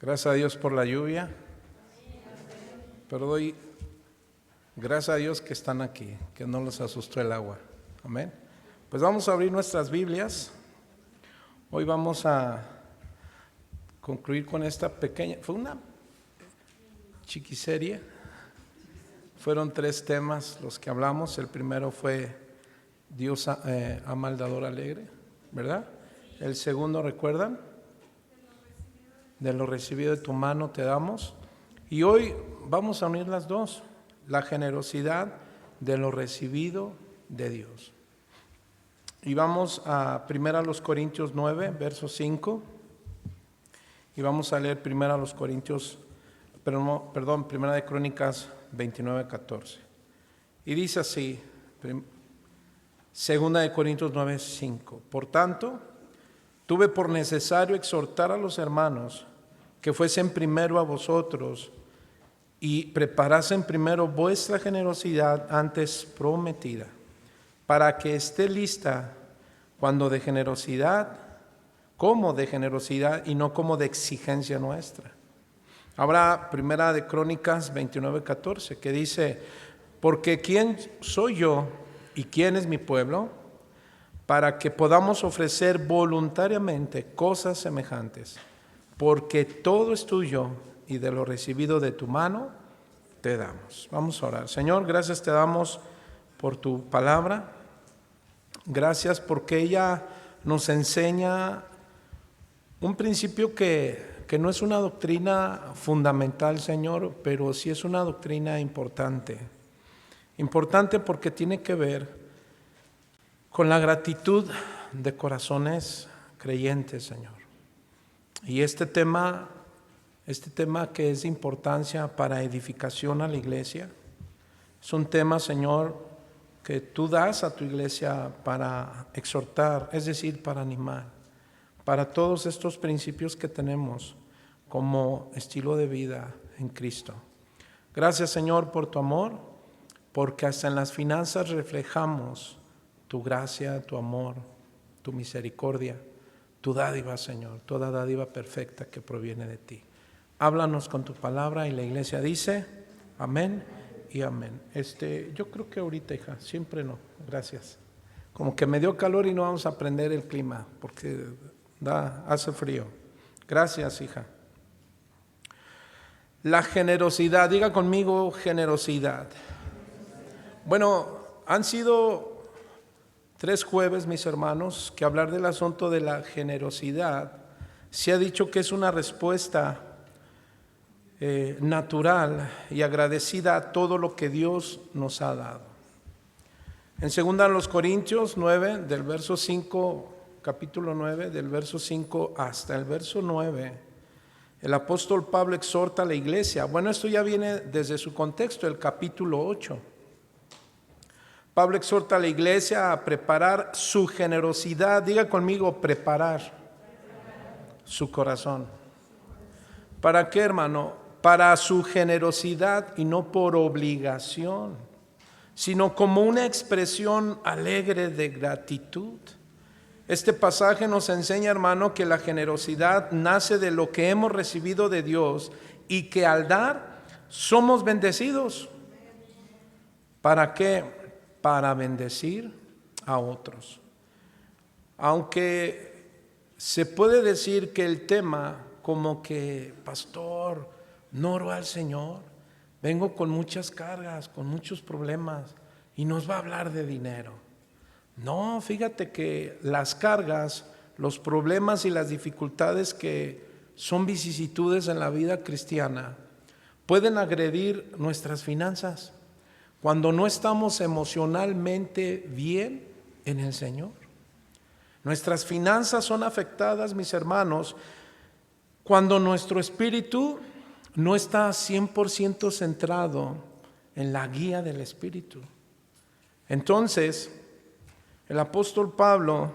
Gracias a Dios por la lluvia. Pero doy gracias a Dios que están aquí, que no los asustó el agua. Amén. Pues vamos a abrir nuestras Biblias. Hoy vamos a concluir con esta pequeña, fue una chiquiserie. Fueron 3 temas los que hablamos. El primero fue Dios ama al dador alegre, ¿verdad? El segundo, ¿recuerdan? De lo recibido de tu mano te damos. Y hoy vamos a unir las dos, la generosidad de lo recibido de Dios. Y vamos a 1 Corintios 9, verso 5. Y vamos a leer 1 de Crónicas 29, 14. Y dice así, 2 de Corintios 9, 5. Por tanto, tuve por necesario exhortar a los hermanos que fuesen primero a vosotros y preparasen primero vuestra generosidad antes prometida, para que esté lista cuando de generosidad, como de generosidad y no como de exigencia nuestra. Habrá 1 de Crónicas 29, 14, que dice: porque ¿quién soy yo y quién es mi pueblo para que podamos ofrecer voluntariamente cosas semejantes? Porque todo es tuyo y de lo recibido de tu mano te damos. Vamos a orar. Señor, gracias te damos por tu palabra. Gracias porque ella nos enseña un principio que no es una doctrina fundamental, Señor, pero sí es una doctrina importante. Importante porque tiene que ver con la gratitud de corazones creyentes, Señor. Y este tema que es de importancia para edificación a la iglesia, es un tema, Señor, que tú das a tu iglesia para exhortar, es decir, para animar, para todos estos principios que tenemos como estilo de vida en Cristo. Gracias, Señor, por tu amor, porque hasta en las finanzas reflejamos tu gracia, tu amor, tu misericordia, tu dádiva, Señor, toda dádiva perfecta que proviene de ti. Háblanos con tu palabra, y la iglesia dice amén y amén. Yo creo que ahorita, hija, siempre no, gracias. Como que me dio calor y no vamos a prender el clima porque hace frío. Gracias, hija. La generosidad, diga conmigo generosidad. Bueno, han sido 3 jueves, mis hermanos, que hablar del asunto de la generosidad se ha dicho que es una respuesta natural y agradecida a todo lo que Dios nos ha dado. En 2 Corintios 9, del verso 5, capítulo 9, del verso 5 hasta el verso 9, el apóstol Pablo exhorta a la iglesia. Bueno, esto ya viene desde su contexto, el capítulo 8. Pablo exhorta a la iglesia a preparar su generosidad. Diga conmigo, preparar su corazón. ¿Para qué, hermano? Para su generosidad y no por obligación, sino como una expresión alegre de gratitud. Este pasaje nos enseña, hermano, que la generosidad nace de lo que hemos recibido de Dios y que al dar somos bendecidos. ¿Para qué? Para bendecir a otros. Aunque se puede decir que el tema, como que, pastor, no oro al Señor, vengo con muchas cargas, con muchos problemas, y nos va a hablar de dinero. No, fíjate que las cargas, los problemas y las dificultades que son vicisitudes en la vida cristiana pueden agredir nuestras finanzas cuando no estamos emocionalmente bien en el Señor. Nuestras finanzas son afectadas, mis hermanos, cuando nuestro espíritu no está 100% centrado en la guía del Espíritu. Entonces, el apóstol Pablo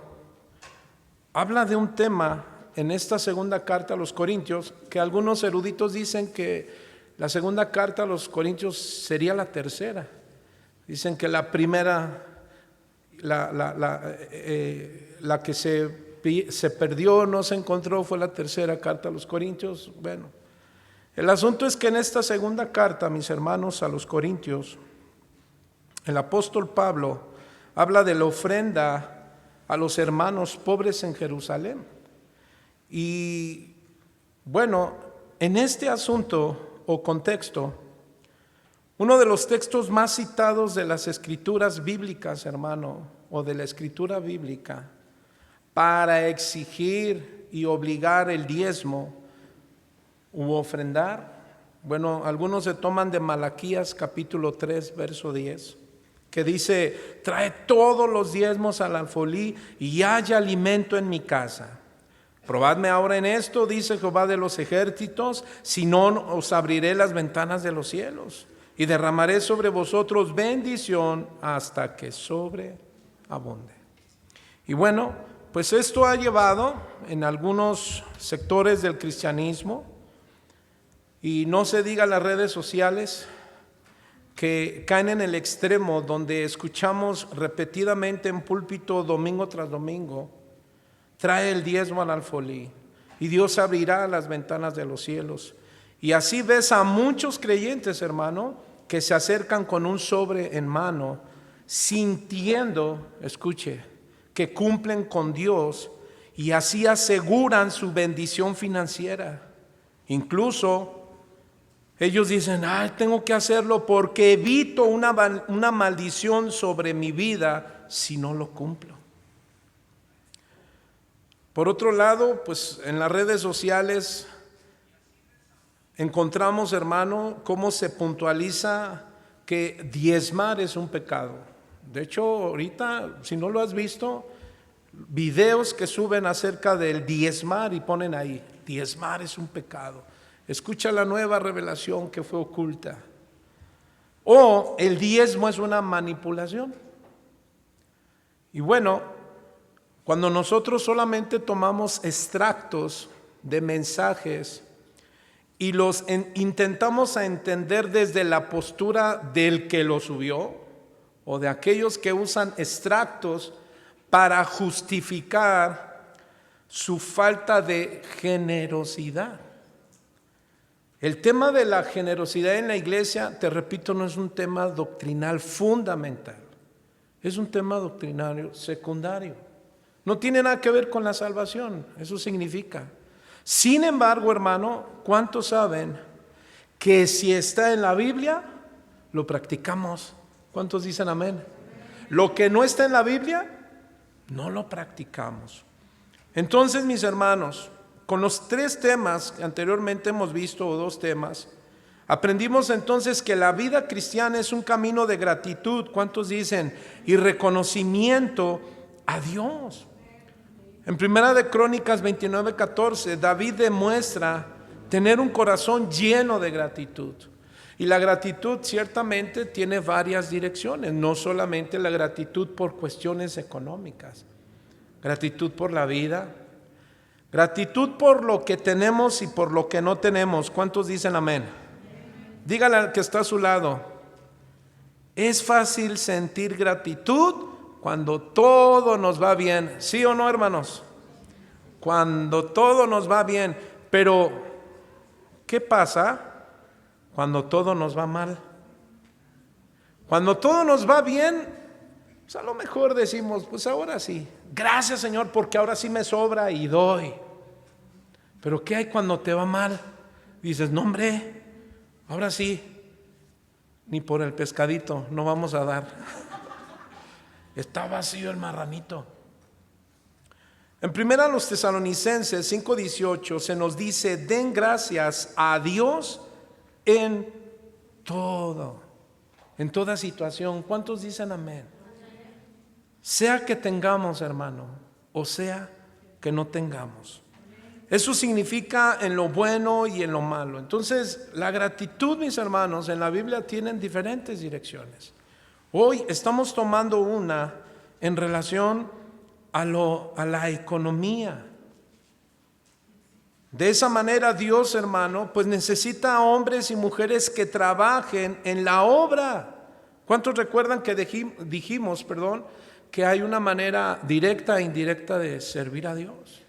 habla de un tema en esta segunda carta a los Corintios, que algunos eruditos dicen que la segunda carta a los Corintios sería la tercera. Dicen que la primera, la que se se perdió, no se encontró, fue la tercera carta a los Corintios. Bueno, el asunto es que en esta segunda carta, mis hermanos, a los Corintios, el apóstol Pablo habla de la ofrenda a los hermanos pobres en Jerusalén. Y bueno, en este asunto o contexto, uno de los textos más citados de las escrituras bíblicas, hermano, o de la escritura bíblica, para exigir y obligar el diezmo u ofrendar, bueno, algunos se toman de Malaquías capítulo 3, verso 10, que dice: trae todos los diezmos al alfolí y haya alimento en mi casa. Probadme ahora en esto, dice Jehová de los ejércitos, si no os abriré las ventanas de los cielos y derramaré sobre vosotros bendición hasta que sobreabunde. Y bueno, pues esto ha llevado en algunos sectores del cristianismo, y no se diga las redes sociales, que caen en el extremo donde escuchamos repetidamente en púlpito domingo tras domingo: trae el diezmo al alfolí y Dios abrirá las ventanas de los cielos. Y así ves a muchos creyentes, hermano, que se acercan con un sobre en mano, sintiendo, escuche, que cumplen con Dios, y así aseguran su bendición financiera. Incluso ellos dicen: tengo que hacerlo porque evito una maldición sobre mi vida si no lo cumplo. Por otro lado, pues en las redes sociales encontramos, hermano, cómo se puntualiza que diezmar es un pecado. De hecho, ahorita, si no lo has visto, videos que suben acerca del diezmar y ponen ahí: diezmar es un pecado. Escucha la nueva revelación que fue oculta. O el diezmo es una manipulación. Y bueno, cuando nosotros solamente tomamos extractos de mensajes y los intentamos entender desde la postura del que lo subió, o de aquellos que usan extractos para justificar su falta de generosidad. El tema de la generosidad en la iglesia, te repito, no es un tema doctrinal fundamental, es un tema doctrinario secundario. No tiene nada que ver con la salvación, eso significa. Sin embargo, hermano, ¿cuántos saben que si está en la Biblia, lo practicamos? ¿Cuántos dicen amén? Lo que no está en la Biblia, no lo practicamos. Entonces, mis hermanos, con los 3 temas que anteriormente hemos visto, o 2 temas, aprendimos entonces que la vida cristiana es un camino de gratitud. ¿Cuántos dicen? Y reconocimiento a Dios. En Primera de Crónicas 29:14, David demuestra tener un corazón lleno de gratitud. Y la gratitud ciertamente tiene varias direcciones, no solamente la gratitud por cuestiones económicas, gratitud por la vida, gratitud por lo que tenemos y por lo que no tenemos. ¿Cuántos dicen amén? Dígale al que está a su lado: es fácil sentir gratitud cuando todo nos va bien. ¿Sí o no, hermanos? Cuando todo nos va bien. Pero, ¿qué pasa cuando todo nos va mal? Cuando todo nos va bien, pues a lo mejor decimos: pues ahora sí, gracias Señor, porque ahora sí me sobra y doy. Pero ¿qué hay cuando te va mal? Dices: no hombre, ahora sí, ni por el pescadito no vamos a dar. Está vacío el marranito. En primera a los Tesalonicenses 5:18 se nos dice: den gracias a Dios en todo, en toda situación. ¿Cuántos dicen amén? Sea que tengamos, hermano, o sea que no tengamos. Eso significa en lo bueno y en lo malo. Entonces, la gratitud, mis hermanos, en la Biblia tienen diferentes direcciones. Hoy estamos tomando una en relación a la economía. De esa manera Dios, hermano, pues necesita a hombres y mujeres que trabajen en la obra. ¿Cuántos recuerdan que dijimos, que hay una manera directa e indirecta de servir a Dios,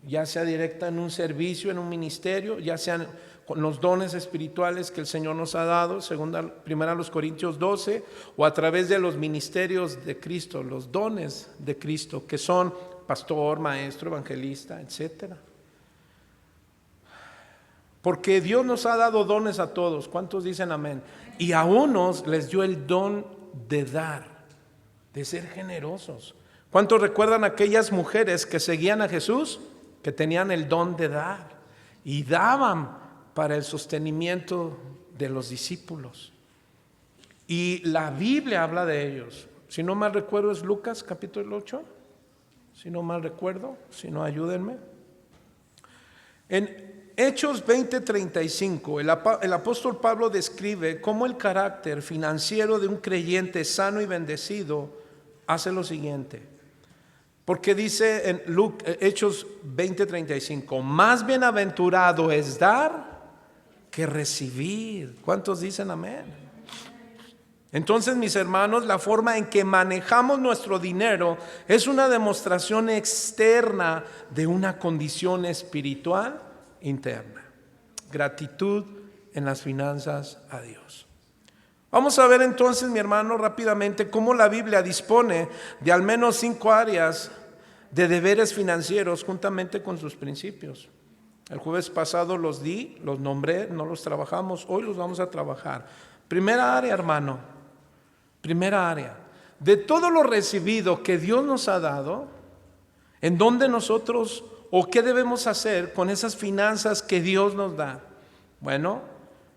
ya sea directa en un servicio, en un ministerio, ya sean con los dones espirituales que el Señor nos ha dado, primera los Corintios 12, o a través de los ministerios de Cristo, los dones de Cristo, que son pastor, maestro, evangelista, etcétera. Porque Dios nos ha dado dones a todos. ¿Cuántos dicen amén? Y a unos les dio el don de dar, de ser generosos. ¿Cuántos recuerdan aquellas mujeres que seguían a Jesús, que tenían el don de dar y daban para el sostenimiento de los discípulos? Y la Biblia habla de ellos. Si no mal recuerdo es Lucas capítulo 8. Si no mal recuerdo, si no ayúdenme. En Hechos 20:35, el apóstol Pablo describe cómo el carácter financiero de un creyente sano y bendecido hace lo siguiente. Porque dice en Hechos 20:35, más bienaventurado es dar que recibir. ¿Cuántos dicen amén? Entonces, mis hermanos, la forma en que manejamos nuestro dinero es una demostración externa de una condición espiritual interna. Gratitud en las finanzas a Dios. Vamos a ver entonces, mi hermano, rápidamente cómo la Biblia dispone de al menos 5 áreas de deberes financieros juntamente con sus principios. El jueves pasado los nombré, no los trabajamos, hoy los vamos a trabajar. Primera área, hermano, primera área, de todo lo recibido que Dios nos ha dado, en donde nosotros o qué debemos hacer con esas finanzas que Dios nos da. Bueno,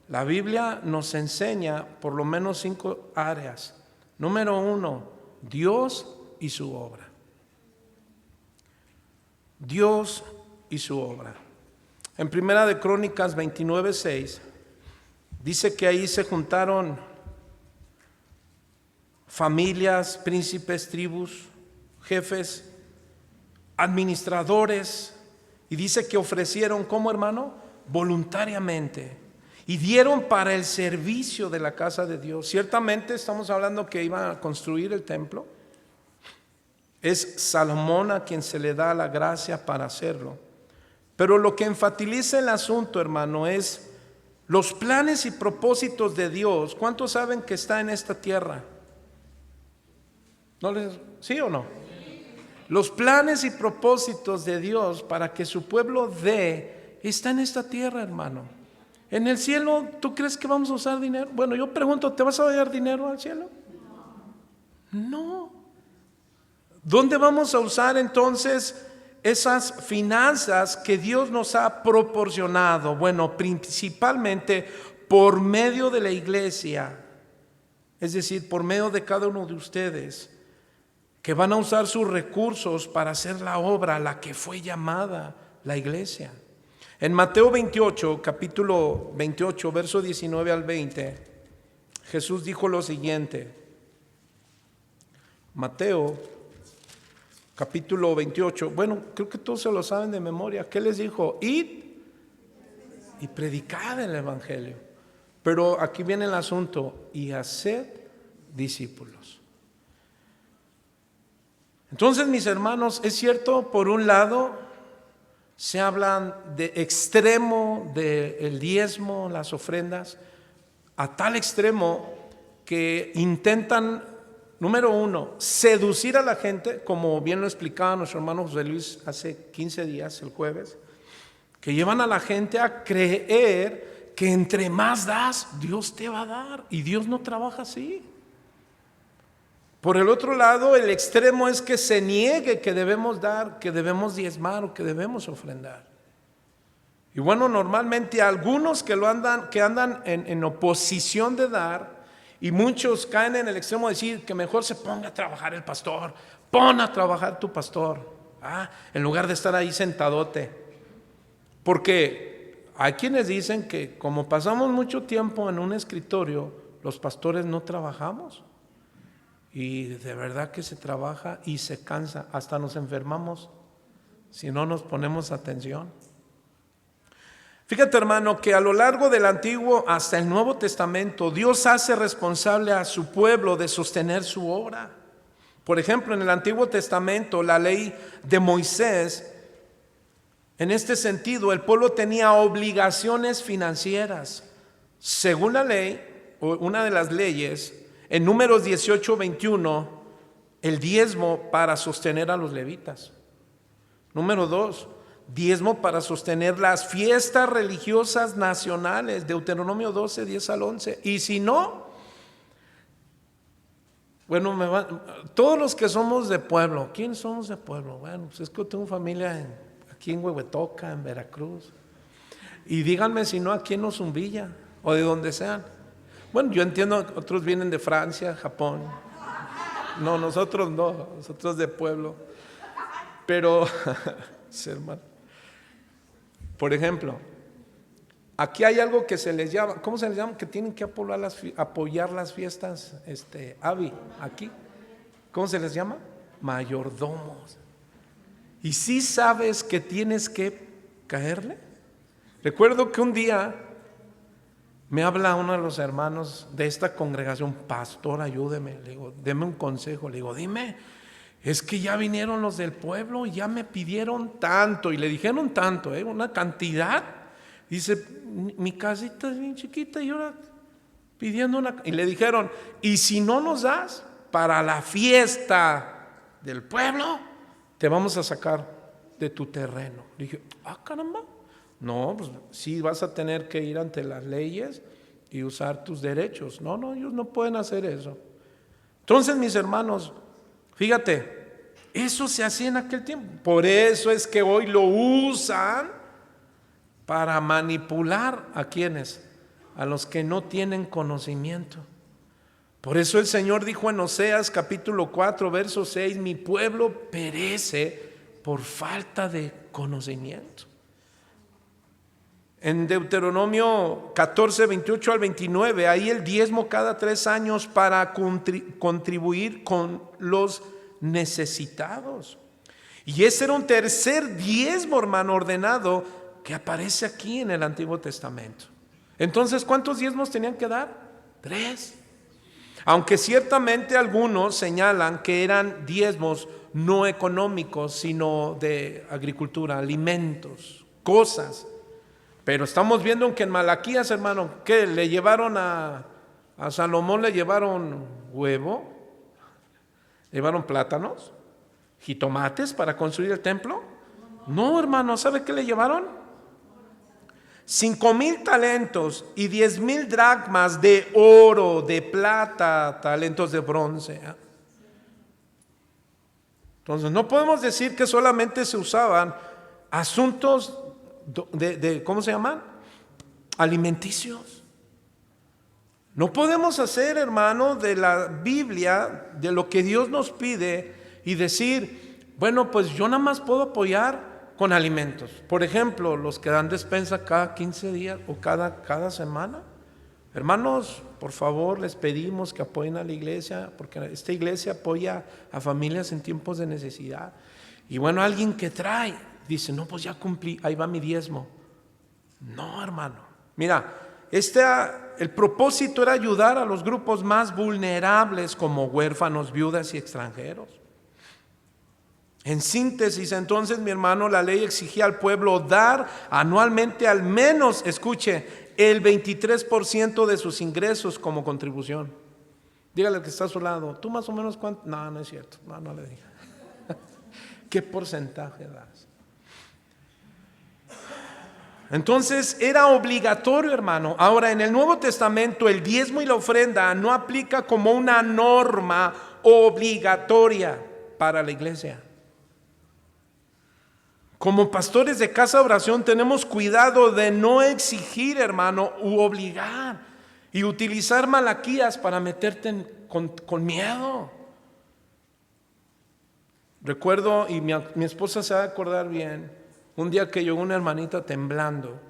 la Biblia nos enseña por lo menos 5 áreas. Número 1, Dios y su obra. Dios y su obra. En Primera de Crónicas 29:6 dice que ahí se juntaron familias, príncipes, tribus, jefes, administradores, y dice que ofrecieron, ¿cómo, hermano? Voluntariamente, y dieron para el servicio de la casa de Dios. Ciertamente estamos hablando que iban a construir el templo. Es Salomón a quien se le da la gracia para hacerlo. Pero lo que enfatiza el asunto, hermano, es los planes y propósitos de Dios. ¿Cuántos saben que está en esta tierra? ¿Sí o no? Los planes y propósitos de Dios para que su pueblo dé está en esta tierra, hermano. En el cielo, ¿tú crees que vamos a usar dinero? Bueno, yo pregunto, ¿te vas a dar dinero al cielo? No. ¿Dónde vamos a usar entonces esas finanzas que Dios nos ha proporcionado? Bueno, principalmente por medio de la iglesia, es decir, por medio de cada uno de ustedes, que van a usar sus recursos para hacer la obra a la que fue llamada la iglesia. En Mateo 28, capítulo 28, verso 19 al 20, Jesús dijo lo siguiente. Mateo, capítulo 28, bueno, creo que todos se lo saben de memoria. ¿Qué les dijo? Id y predicad el evangelio. Pero aquí viene el asunto, y haced discípulos. Entonces, mis hermanos, es cierto, por un lado, se hablan de extremo del diezmo, las ofrendas, a tal extremo que intentan, número 1, seducir a la gente, como bien lo explicaba nuestro hermano José Luis hace 15 días, el jueves, que llevan a la gente a creer que entre más das, Dios te va a dar, y Dios no trabaja así. Por el otro lado, el extremo es que se niegue que debemos dar, que debemos diezmar o que debemos ofrendar. Y bueno, normalmente algunos que andan en oposición de dar, y muchos caen en el extremo de decir que mejor se ponga a trabajar el pastor, pon a trabajar tu pastor, en lugar de estar ahí sentadote. Porque hay quienes dicen que como pasamos mucho tiempo en un escritorio, los pastores no trabajamos. Y de verdad que se trabaja y se cansa, hasta nos enfermamos si no nos ponemos atención. Fíjate, hermano, que a lo largo del Antiguo hasta el Nuevo Testamento, Dios hace responsable a su pueblo de sostener su obra. Por ejemplo, en el Antiguo Testamento, la ley de Moisés, en este sentido, el pueblo tenía obligaciones financieras. Según la ley, o una de las leyes, en Números 18:21, el diezmo para sostener a los levitas. Número 2, diezmo para sostener las fiestas religiosas nacionales, Deuteronomio 12, 10 al 11. Y si no, bueno, todos los que somos de pueblo, ¿quién somos de pueblo? Bueno, pues es que yo tengo familia aquí en Huehuetoca, en Veracruz. Y díganme si no, aquí en Ozumbilla o de donde sean. Bueno, yo entiendo, otros vienen de Francia, Japón. No, nosotros no, nosotros de pueblo. Pero, hermano, por ejemplo, aquí hay algo que se les llama, ¿cómo se les llama? Que tienen que apoyar las fiestas, Avi, aquí. ¿Cómo se les llama? Mayordomos. ¿Y si sabes que tienes que caerle? Recuerdo que un día me habla uno de los hermanos de esta congregación, pastor, ayúdeme, le digo, deme un consejo, le digo, dime, es que ya vinieron los del pueblo y ya me pidieron tanto, y le dijeron tanto, una cantidad. Dice, mi casita es bien chiquita y ahora pidiendo una, y le dijeron, y si no nos das para la fiesta del pueblo, te vamos a sacar de tu terreno. Le dije, caramba. No, pues sí vas a tener que ir ante las leyes y usar tus derechos. No, ellos no pueden hacer eso. Entonces, mis hermanos, fíjate, eso se hacía en aquel tiempo. Por eso es que hoy lo usan para manipular a quienes, a los que no tienen conocimiento. Por eso el Señor dijo en Oseas capítulo 4, verso 6, mi pueblo perece por falta de conocimiento. En Deuteronomio 14, 28 al 29, ahí el diezmo cada 3 años para contribuir con los necesitados. Y ese era un tercer diezmo, hermano, ordenado, que aparece aquí en el Antiguo Testamento. Entonces, ¿cuántos diezmos tenían que dar? 3. Aunque ciertamente algunos señalan que eran diezmos no económicos, sino de agricultura, alimentos, cosas. Pero estamos viendo que en Malaquías, hermano, ¿qué? Le llevaron a Salomón, le llevaron huevo, le llevaron plátanos, jitomates para construir el templo. No, hermano, ¿sabe qué le llevaron? 5,000 talentos y 10,000 dracmas de oro, de plata, talentos de bronce. Entonces no podemos decir que solamente se usaban asuntos de ¿cómo se llaman? Alimenticios. No podemos hacer, hermano, de la Biblia, de lo que Dios nos pide, y decir, bueno, pues yo nada más puedo apoyar con alimentos. Por ejemplo, los que dan despensa cada 15 días o cada semana. Hermanos, por favor, les pedimos que apoyen a la iglesia, porque esta iglesia apoya a familias en tiempos de necesidad. Y bueno, alguien que trae, dice, no, pues ya cumplí, ahí va mi diezmo. No, hermano. Mira, el propósito era ayudar a los grupos más vulnerables, como huérfanos, viudas y extranjeros. En síntesis, entonces, mi hermano, la ley exigía al pueblo dar anualmente al menos, escuche, el 23% de sus ingresos como contribución. Dígale al que está a su lado, ¿tú más o menos cuánto? No es cierto, no le diga. ¿Qué porcentaje das? Entonces era obligatorio, hermano. Ahora, en el Nuevo Testamento, el diezmo y la ofrenda no aplica como una norma obligatoria para la iglesia. Como pastores de casa de oración tenemos cuidado de no exigir, hermano, u obligar y utilizar Malaquías para meterte con miedo. Recuerdo, y mi esposa se va a acordar bien, un día que llegó una hermanita temblando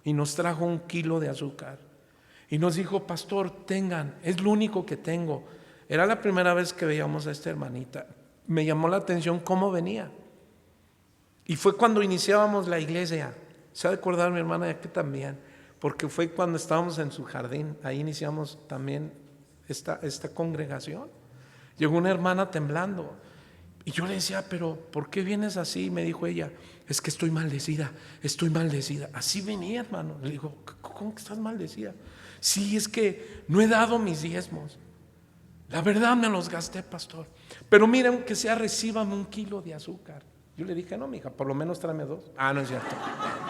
y nos trajo 1 kilo de azúcar y nos dijo, pastor, tengan, es lo único que tengo. Era la primera vez que veíamos a esta hermanita. Me llamó la atención cómo venía. Y fue cuando iniciábamos la iglesia. Se ha de acordar mi hermana de aquí también, porque fue cuando estábamos en su jardín. Ahí iniciamos también esta congregación. Llegó una hermana temblando. Y yo le decía, pero ¿por qué vienes así? Y me dijo ella, es que estoy maldecida, estoy maldecida. Así venía, hermano. Le digo, ¿cómo que estás maldecida? Sí, es que no he dado mis diezmos. La verdad me los gasté, pastor. Pero miren, aunque sea, recíbame 1 kilo de azúcar. Yo le dije, no, mija, por lo menos tráeme 2. Ah, no es cierto.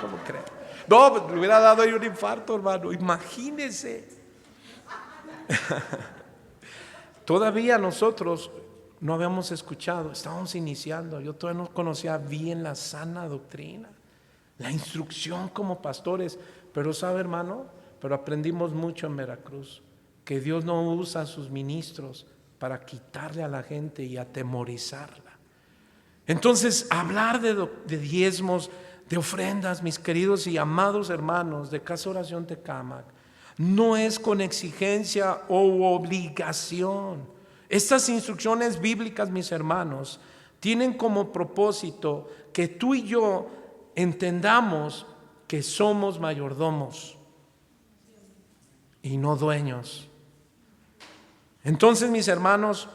¿Cómo cree? No, le hubiera dado ahí un infarto, hermano. Imagínese. Todavía nosotros no habíamos escuchado, estábamos iniciando. Yo todavía no conocía bien la sana doctrina, la instrucción como pastores. Pero sabe, hermano, pero aprendimos mucho en Veracruz, que Dios no usa a sus ministros para quitarle a la gente y atemorizarla. Entonces, hablar de diezmos, de ofrendas, mis queridos y amados hermanos de Casa Oración Tecámac, no es con exigencia o obligación. Estas instrucciones bíblicas, mis hermanos, tienen como propósito que tú y yo entendamos que somos mayordomos y no dueños. Entonces, mis hermanos,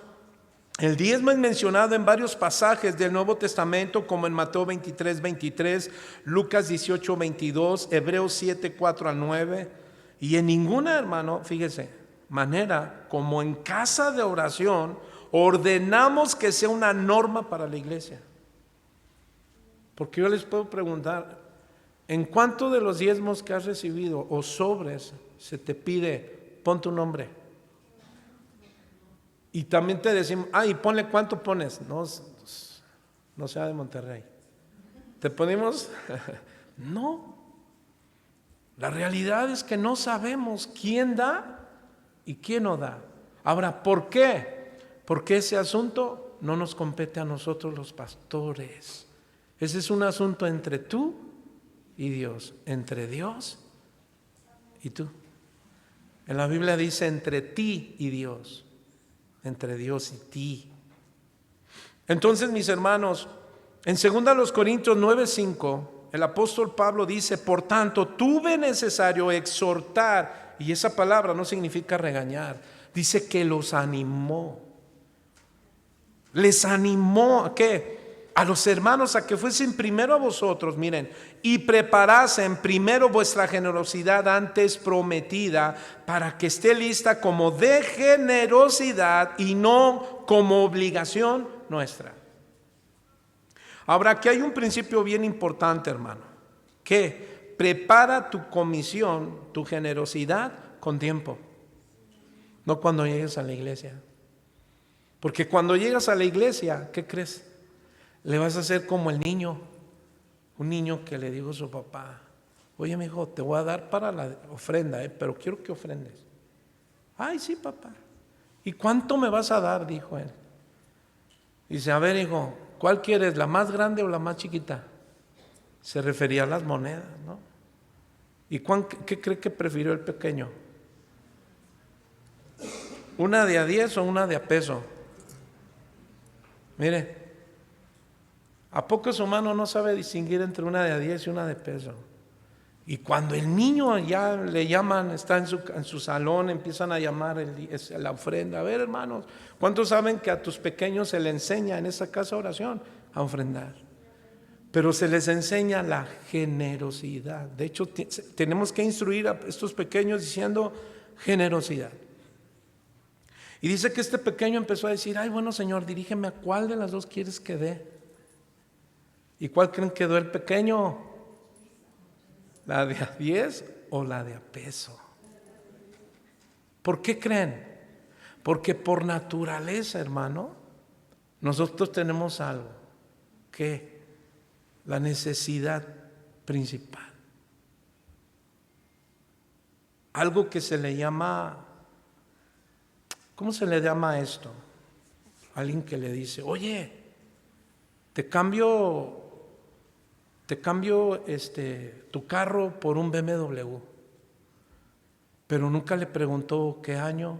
el diezmo es mencionado en varios pasajes del Nuevo Testamento, como en Mateo 23:23, Lucas 18:22, Hebreos 7:4-9, y en ninguna, hermano, fíjese, manera como en casa de oración ordenamos que sea una norma para la iglesia. Porque yo les puedo preguntar, ¿en cuánto de los diezmos que has recibido o sobres se te pide, pon tu nombre? Y también te decimos, y ponle cuánto pones. No sea de Monterrey. ¿Te ponemos? No. La realidad es que no sabemos quién da y quién no da. Ahora, ¿por qué? Porque ese asunto no nos compete a nosotros los pastores. Ese es un asunto entre tú y Dios, entre Dios y tú. En la Biblia dice entre ti y Dios, entre Dios y ti. Entonces, mis hermanos, en 2 Corintios 9:5, el apóstol Pablo dice, por tanto, tuve necesario exhortar, y esa palabra no significa regañar, dice que los animó. Les animó ¿a qué? A los hermanos a que fuesen primero a vosotros, miren, y preparasen primero vuestra generosidad antes prometida, para que esté lista como de generosidad y no como obligación nuestra. Ahora, aquí hay un principio bien importante, hermano, que prepara tu comisión, tu generosidad con tiempo, no cuando llegues a la iglesia. Porque cuando llegas a la iglesia, ¿qué crees? Le vas a hacer como el niño, un niño que le dijo a su papá, oye, mi hijo, te voy a dar para la ofrenda, pero quiero que ofrendes. Ay, sí, papá. ¿Y cuánto me vas a dar? Dijo él. Dice, a ver, hijo, ¿cuál quieres, la más grande o la más chiquita? Se refería a las monedas, ¿no? ¿Y qué cree que prefirió el pequeño? ¿Una de a 10 o una de a peso? Mire, ¿a poco su mano no sabe distinguir entre una de a 10 y una de peso? Y cuando el niño ya le llaman, está en su salón, empiezan a llamar la ofrenda. A ver, hermanos, ¿cuántos saben que a tus pequeños se les enseña en esa casa de oración a ofrendar? Pero se les enseña la generosidad. De hecho, tenemos que instruir a estos pequeños diciendo generosidad. Y dice que este pequeño empezó a decir, ay, bueno, Señor, dirígeme a cuál de las dos quieres que dé. ¿Y cuál creen que dio el pequeño? ¿La de a 10 o la de a peso? ¿Por qué creen? Porque por naturaleza, hermano, nosotros tenemos algo, que la necesidad principal. Algo que se le llama, ¿cómo se le llama esto? Alguien que le dice, oye, te cambio tu carro por un BMW. Pero nunca le preguntó qué año.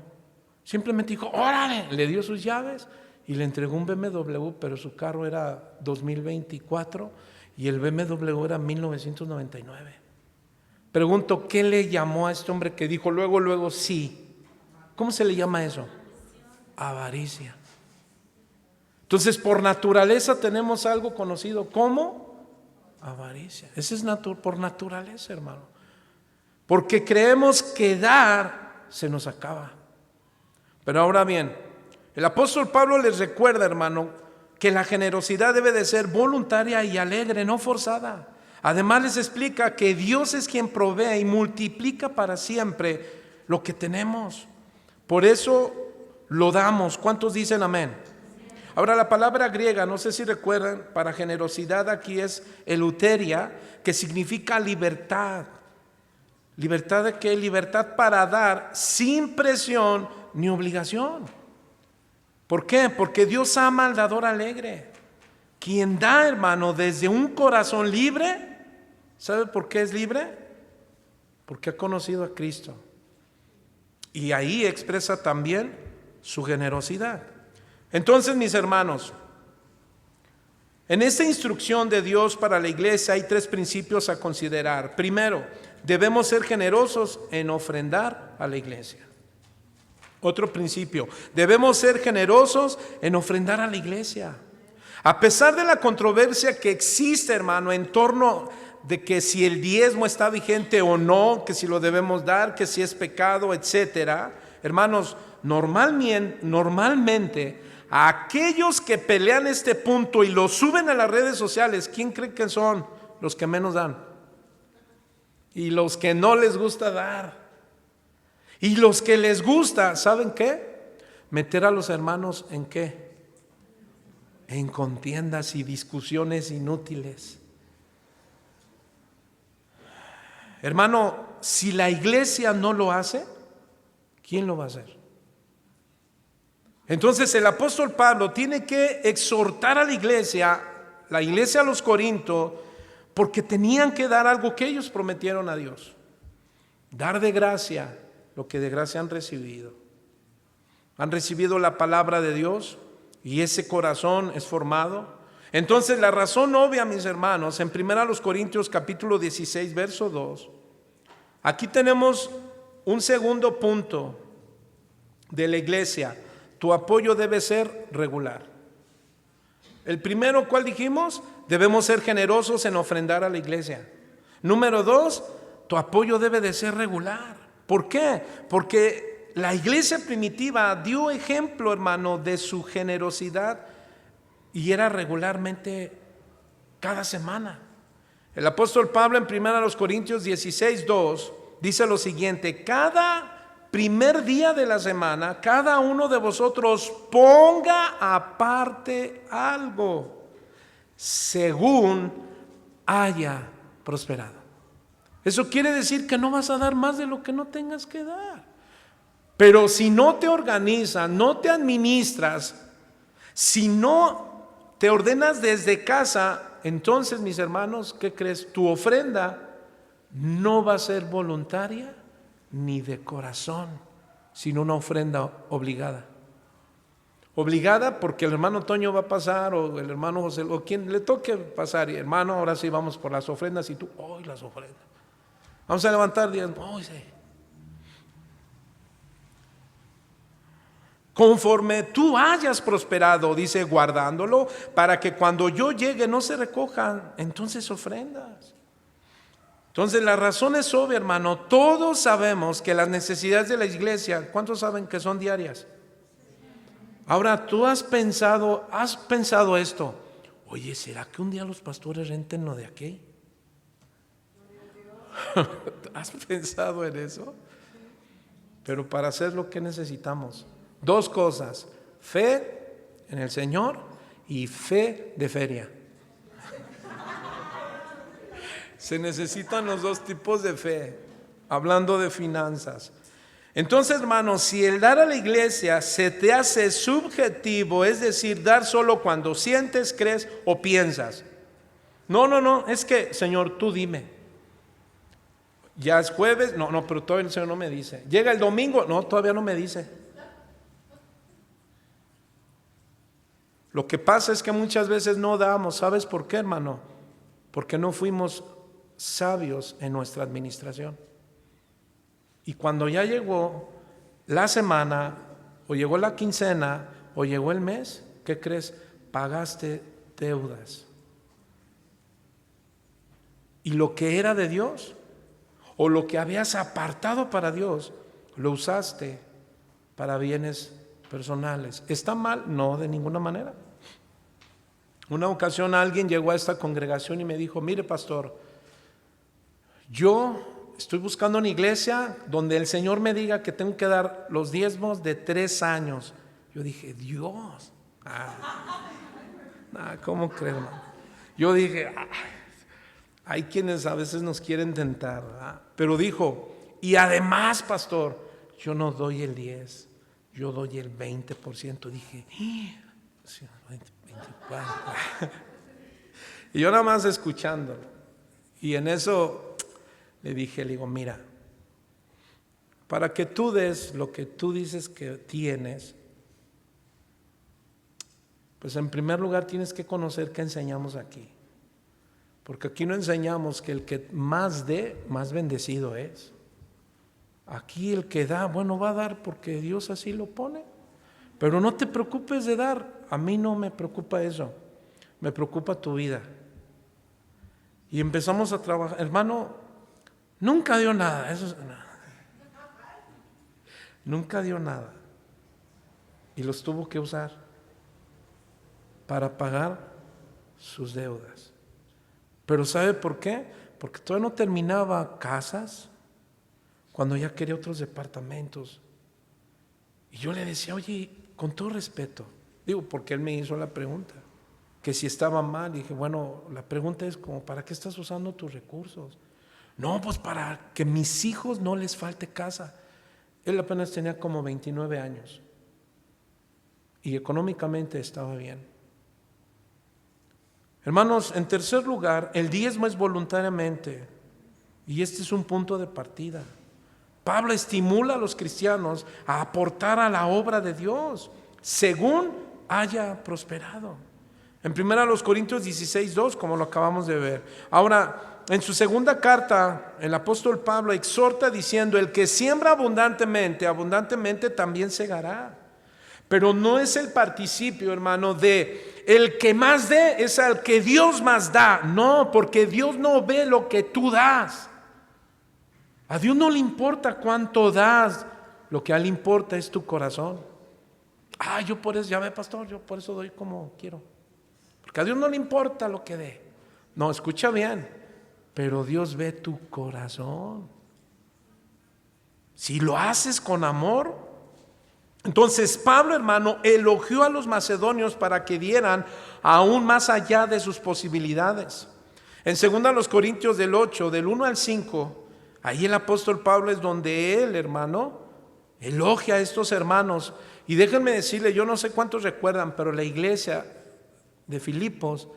Simplemente dijo, órale, le dio sus llaves y le entregó un BMW, pero su carro era 2024 y el BMW era 1999. Pregunto, ¿qué le llamó a este hombre que dijo luego sí? ¿Cómo se le llama eso? Avaricia. Entonces, por naturaleza tenemos algo conocido como avaricia. Ese es por naturaleza, hermano. Porque creemos que dar se nos acaba. Pero ahora bien, el apóstol Pablo les recuerda, hermano, que la generosidad debe de ser voluntaria y alegre, no forzada. Además les explica que Dios es quien provee y multiplica para siempre lo que tenemos. Por eso lo damos. ¿Cuántos dicen amén? Ahora, la palabra griega, no sé si recuerdan, para generosidad aquí es eleuteria, que significa libertad. ¿Libertad de qué? Libertad para dar sin presión ni obligación. ¿Por qué? Porque Dios ama al dador alegre. Quien da, hermano, desde un corazón libre, ¿sabe por qué es libre? Porque ha conocido a Cristo. Y ahí expresa también su generosidad. Entonces, mis hermanos, en esta instrucción de Dios para la iglesia hay 3 principios a considerar. Primero, debemos ser generosos en ofrendar a la iglesia. Otro principio, debemos ser generosos en ofrendar a la iglesia. A pesar de la controversia que existe, hermano, en torno de que si el diezmo está vigente o no, que si lo debemos dar, que si es pecado, etcétera. Hermanos, normalmente a aquellos que pelean este punto y lo suben a las redes sociales, ¿quién cree que son? Los que menos dan. Y los que no les gusta dar. Y los que les gusta, ¿saben qué? Meter a los hermanos ¿en qué? En contiendas y discusiones inútiles. Hermano, si la iglesia no lo hace, ¿quién lo va a hacer? Entonces el apóstol Pablo tiene que exhortar a la iglesia a los Corintios, porque tenían que dar algo que ellos prometieron a Dios. Dar de gracia lo que de gracia han recibido. Han recibido la palabra de Dios y ese corazón es formado. Entonces la razón obvia, mis hermanos, en 1 Corintios capítulo 16, verso 2, aquí tenemos un segundo punto de la iglesia. Tu apoyo debe ser regular. El primero, ¿cuál dijimos? Debemos ser generosos en ofrendar a la iglesia. Número 2, tu apoyo debe de ser regular. ¿Por qué? Porque la iglesia primitiva dio ejemplo, hermano, de su generosidad y era regularmente cada semana. El apóstol Pablo en 1 Corintios 16, 2 dice lo siguiente: cada primer día de la semana, cada uno de vosotros ponga aparte algo, según haya prosperado. Eso quiere decir que no vas a dar más de lo que no tengas que dar. Pero si no te organizas, no te administras, si no te ordenas desde casa, entonces, mis hermanos, ¿qué crees? Tu ofrenda no va a ser voluntaria ni de corazón, sino una ofrenda obligada. Obligada porque el hermano Toño va a pasar, o el hermano José, o quien le toque pasar, y hermano, ahora sí vamos por las ofrendas, y tú, hoy las ofrendas. Vamos a levantar diezmo, hoy sí. Conforme tú hayas prosperado, dice, guardándolo, para que cuando yo llegue no se recojan entonces ofrendas. Entonces la razón es obvia, hermano. Todos sabemos que las necesidades de la iglesia, ¿cuántos saben que son diarias? Ahora, tú has pensado esto. Oye, ¿será que un día los pastores renten lo de aquí? ¿Has pensado en eso? Pero para hacer lo que necesitamos, 2 cosas: fe en el Señor y fe de feria. Se necesitan los 2 tipos de fe, hablando de finanzas. Entonces, hermanos, si el dar a la iglesia se te hace subjetivo, es decir, dar solo cuando sientes, crees o piensas. No, es que, Señor, tú dime. Ya es jueves, no, pero todavía el Señor no me dice. Llega el domingo, no, todavía no me dice. Lo que pasa es que muchas veces no damos. ¿Sabes por qué, hermano? Porque no fuimos sabios en nuestra administración. Y cuando ya llegó la semana, o llegó la quincena, o llegó el mes, ¿qué crees? pagaste deudas. Y lo que era de Dios, o lo que habías apartado para Dios, lo usaste para bienes personales. ¿Está mal? No, de ninguna manera. Una ocasión alguien llegó a esta congregación y me dijo: mire, pastor, yo estoy buscando una iglesia donde el Señor me diga que tengo que dar los diezmos de 3 años. Yo dije: Dios, ¿cómo creo, hermano? Yo dije: hay quienes a veces nos quieren tentar, ¿verdad? Pero dijo: y además, pastor, yo no doy el 10, yo doy el 20%. Dije: 24. Y yo nada más escuchándolo. Y en eso le digo: mira, para que tú des lo que tú dices que tienes, pues en primer lugar tienes que conocer qué enseñamos aquí. Porque aquí no enseñamos que el que más dé, más bendecido es. Aquí el que da, bueno, va a dar porque Dios así lo pone. Pero no te preocupes de dar. A mí no me preocupa eso. Me preocupa tu vida. Y empezamos a trabajar. Hermano, nunca dio nada. Nunca dio nada. Y los tuvo que usar para pagar sus deudas. Pero ¿sabe por qué? Porque todavía no terminaba casas, cuando ya quería otros departamentos. Y yo le decía: oye, con todo respeto, digo, porque él me hizo la pregunta, que si estaba mal. Y dije: bueno, la pregunta es como, ¿para qué estás usando tus recursos? No, pues para que mis hijos no les falte casa. Él apenas tenía como 29 años y económicamente estaba bien. Hermanos, en tercer lugar, el diezmo es voluntariamente, y este es un punto de partida. Pablo estimula a los cristianos a aportar a la obra de Dios según haya prosperado. En 1 Corintios 16:2, como lo acabamos de ver. Ahora, en su segunda carta, el apóstol Pablo exhorta diciendo: el que siembra abundantemente, abundantemente también segará. Pero no es el participio, hermano, de el que más dé es al que Dios más da. No, porque Dios no ve lo que tú das. A Dios no le importa cuánto das. Lo que a Él le importa es tu corazón. Yo por eso, ya ve, pastor, yo por eso doy como quiero. Porque a Dios no le importa lo que dé. No, escucha bien. Pero Dios ve tu corazón. Si lo haces con amor. Entonces Pablo, hermano, elogió a los macedonios para que dieran aún más allá de sus posibilidades. En 2 Corintios 8, del 1 al 5, ahí el apóstol Pablo es donde él, hermano, elogia a estos hermanos. Y déjenme decirle, yo no sé cuántos recuerdan, pero la iglesia de Filipos,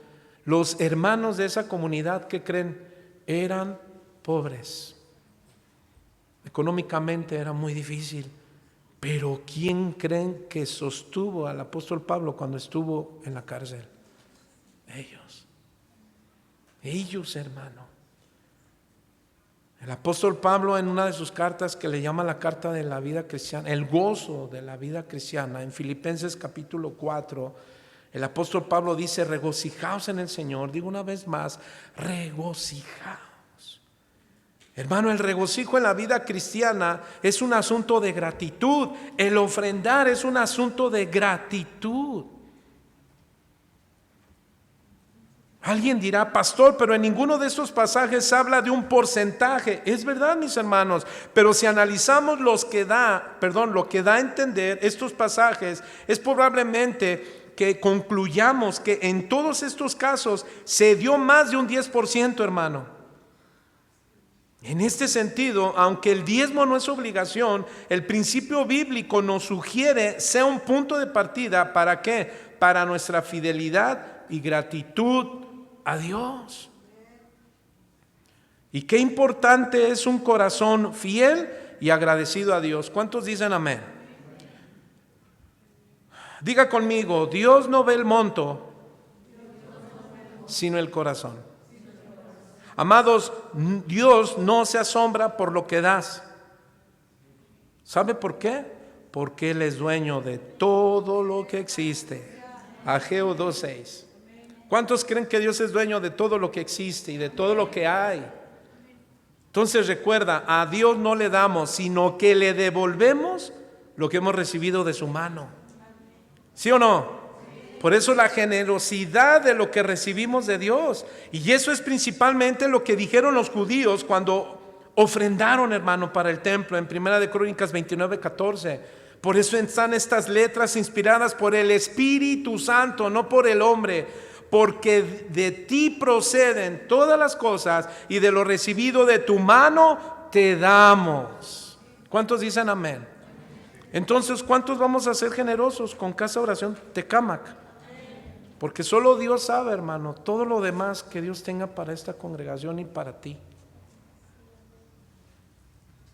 los hermanos de esa comunidad, ¿qué creen? Eran pobres. Económicamente era muy difícil. Pero ¿quién creen que sostuvo al apóstol Pablo cuando estuvo en la cárcel? Ellos, hermano. El apóstol Pablo, en una de sus cartas que le llama la carta de la vida cristiana, el gozo de la vida cristiana, en Filipenses capítulo 4, el apóstol Pablo dice: regocijaos en el Señor. Digo una vez más, regocijaos. Hermano, el regocijo en la vida cristiana es un asunto de gratitud. El ofrendar es un asunto de gratitud. Alguien dirá: pastor, pero en ninguno de estos pasajes habla de un porcentaje. Es verdad, mis hermanos, pero si analizamos lo que da a entender estos pasajes, es probablemente que concluyamos que en todos estos casos se dio más de un 10%, hermano. En este sentido, aunque el diezmo no es obligación, el principio bíblico nos sugiere sea un punto de partida. ¿Para qué? Para nuestra fidelidad y gratitud a Dios. Y qué importante es un corazón fiel y agradecido a Dios. ¿Cuántos dicen amén? Diga conmigo: Dios no ve el monto, sino el corazón. Amados, Dios no se asombra por lo que das. ¿Sabe por qué? Porque Él es dueño de todo lo que existe. Ageo 2:6. ¿Cuántos creen que Dios es dueño de todo lo que existe y de todo lo que hay? Entonces recuerda, a Dios no le damos, sino que le devolvemos lo que hemos recibido de su mano. ¿Sí o no? Por eso la generosidad de lo que recibimos de Dios. Y eso es principalmente lo que dijeron los judíos cuando ofrendaron, hermano, para el templo en 1 Crónicas 29:14. Por eso están estas letras inspiradas por el Espíritu Santo, no por el hombre. Porque de ti proceden todas las cosas y de lo recibido de tu mano te damos. ¿Cuántos dicen amén? Entonces, ¿cuántos vamos a ser generosos con Casa Oración Tecámac? Porque solo Dios sabe, hermano, todo lo demás que Dios tenga para esta congregación y para ti.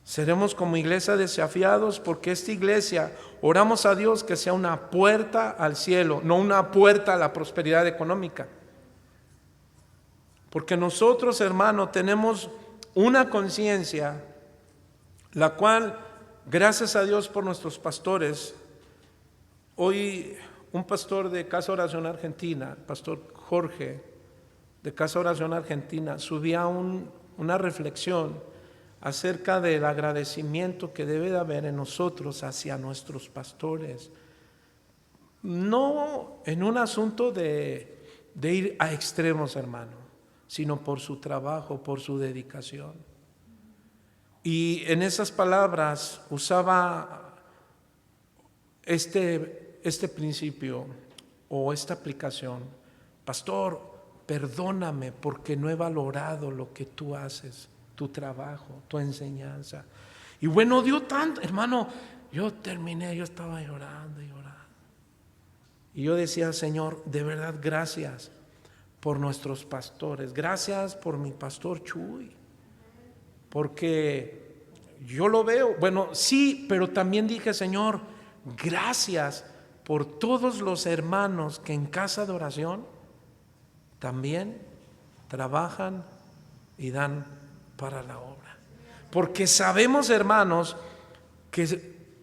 Seremos como iglesia desafiados porque esta iglesia, oramos a Dios que sea una puerta al cielo, no una puerta a la prosperidad económica. Porque nosotros, hermano, tenemos una conciencia, la cual, gracias a Dios por nuestros pastores, hoy un pastor de Casa Oración Argentina, pastor Jorge, de Casa Oración Argentina, subía una reflexión acerca del agradecimiento que debe de haber en nosotros hacia nuestros pastores. No en un asunto de ir a extremos, hermano, sino por su trabajo, por su dedicación. Y en esas palabras usaba este principio o esta aplicación: pastor, perdóname porque no he valorado lo que tú haces, tu trabajo, tu enseñanza. Y bueno, dio tanto, hermano, yo terminé, yo estaba llorando y llorando. Y yo decía, Señor, de verdad, gracias por nuestros pastores, gracias por mi pastor Chuy, porque yo lo veo, bueno, sí, pero también dije, Señor, gracias por todos los hermanos que en Casa de Oración también trabajan y dan para la obra. Porque sabemos, hermanos, que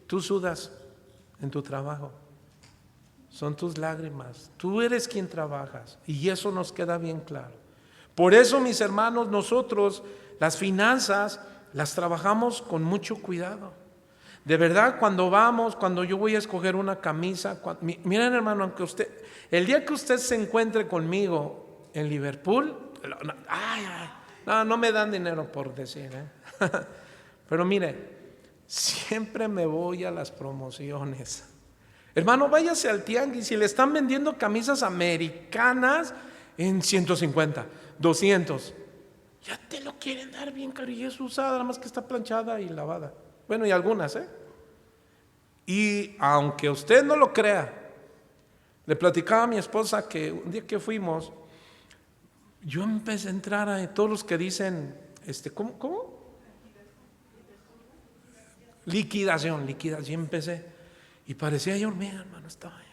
tú sudas en tu trabajo. Son tus lágrimas. Tú eres quien trabajas. Y eso nos queda bien claro. Por eso, mis hermanos, nosotros las finanzas las trabajamos con mucho cuidado. De verdad, cuando yo voy a escoger una camisa, miren, hermano, aunque el día que usted se encuentre conmigo en Liverpool, no me dan dinero por decir, pero mire, siempre me voy a las promociones. Hermano, váyase al tianguis, si le están vendiendo camisas americanas en 150, 200, ya te lo quieren dar bien caro y es usada, nada más que está planchada y lavada. Bueno, y algunas, Y aunque usted no lo crea, le platicaba a mi esposa que un día que fuimos, yo empecé a entrar a todos los que dicen, ¿cómo? Liquidación, y empecé. Y parecía yo hormiga, hermano, estaba ahí.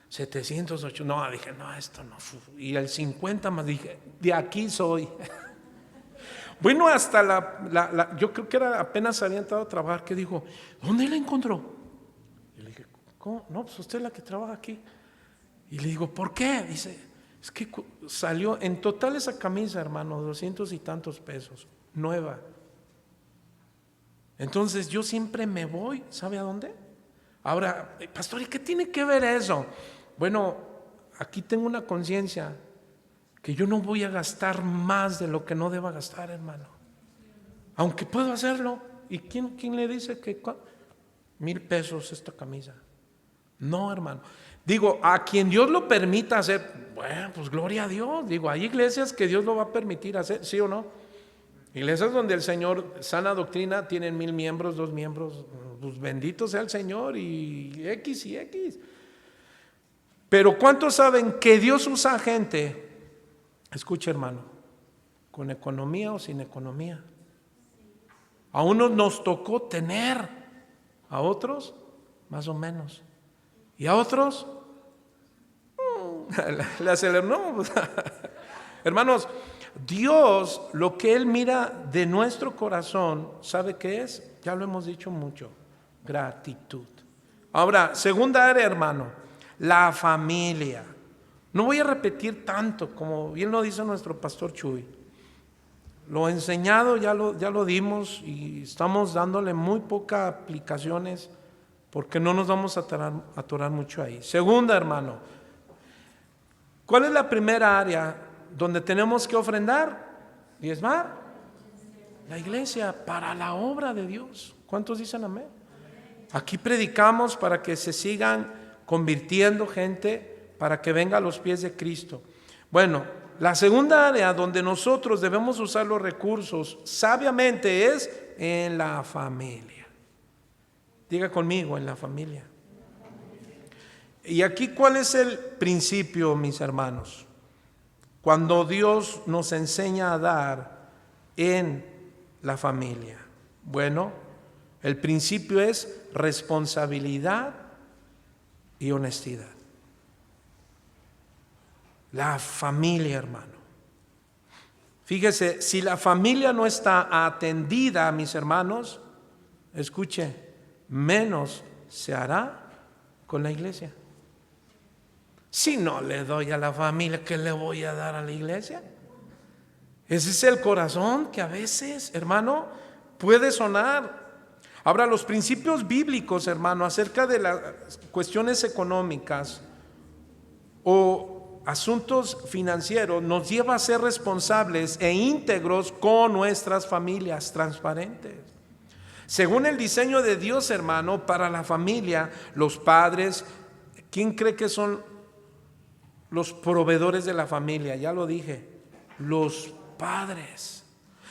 708, no, dije, no, esto no. Y el 50 más, dije, de aquí soy. Bueno, hasta yo creo que apenas había entrado a trabajar, que dijo, ¿dónde la encontró? Y le dije, ¿cómo? No, pues usted es la que trabaja aquí. Y le digo, ¿por qué? Dice, es que salió en total esa camisa, hermano, 200 y tantos pesos, nueva. Entonces yo siempre me voy, ¿sabe a dónde? Ahora, pastor, ¿y qué tiene que ver eso? Bueno, aquí tengo una conciencia que yo no voy a gastar más de lo que no deba gastar, hermano. Aunque puedo hacerlo. ¿Y quién le dice que 1,000 pesos esta camisa? No, hermano. Digo, a quien Dios lo permita hacer, bueno, pues gloria a Dios. Digo, hay iglesias que Dios lo va a permitir hacer, ¿sí o no? Iglesias donde el Señor, sana doctrina, tienen 1,000 miembros, 2 miembros, pues bendito sea el Señor y X. Pero ¿cuántos saben que Dios usa gente? Escucha, hermano, con economía o sin economía. A unos nos tocó tener, a otros más o menos, y a otros le aceleró. Hermanos, Dios, lo que Él mira de nuestro corazón, ¿sabe qué es? Ya lo hemos dicho mucho, gratitud. Ahora, segunda área, hermano, La familia. No voy a repetir tanto, como bien lo dice nuestro pastor Chuy. Lo enseñado ya lo dimos y estamos dándole muy pocas aplicaciones porque no nos vamos a atorar mucho ahí. Segunda, hermano, ¿cuál es la primera área donde tenemos que ofrendar? ¿Diezmar? La iglesia, para la obra de Dios. ¿Cuántos dicen amén? Aquí predicamos para que se sigan convirtiendo gente, para que venga a los pies de Cristo. Bueno, la segunda área donde nosotros debemos usar los recursos sabiamente es en la familia. Diga conmigo, en la familia. Y aquí, ¿cuál es el principio, mis hermanos? Cuando Dios nos enseña a dar en la familia. Bueno, el principio es responsabilidad y honestidad. La familia, hermano. Fíjese, si la familia no está atendida, mis hermanos, escuche, menos se hará con la iglesia. Si no le doy a la familia, ¿qué le voy a dar a la iglesia? Ese es el corazón que a veces, hermano, puede sonar. Ahora, los principios bíblicos, hermano, acerca de las cuestiones económicas o asuntos financieros nos lleva a ser responsables e íntegros con nuestras familias, transparentes. Según el diseño de Dios, hermano, para la familia, los padres, ¿quién cree que son los proveedores de la familia? Ya lo dije, los padres.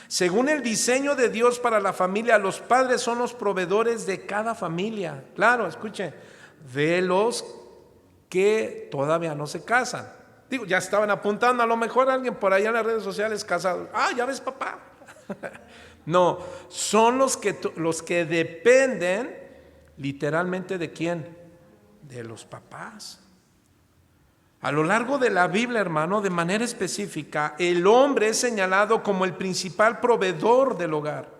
Según el diseño de Dios para la familia, los padres son los proveedores de cada familia. Claro, escuche, de los que todavía no se casan. Digo, ya estaban apuntando, a lo mejor alguien por allá en las redes sociales casado. Ah, ya ves, papá. No, son los que dependen literalmente ¿de quién? De los papás. A lo largo de la Biblia, hermano, de manera específica, el hombre es señalado como el principal proveedor del hogar.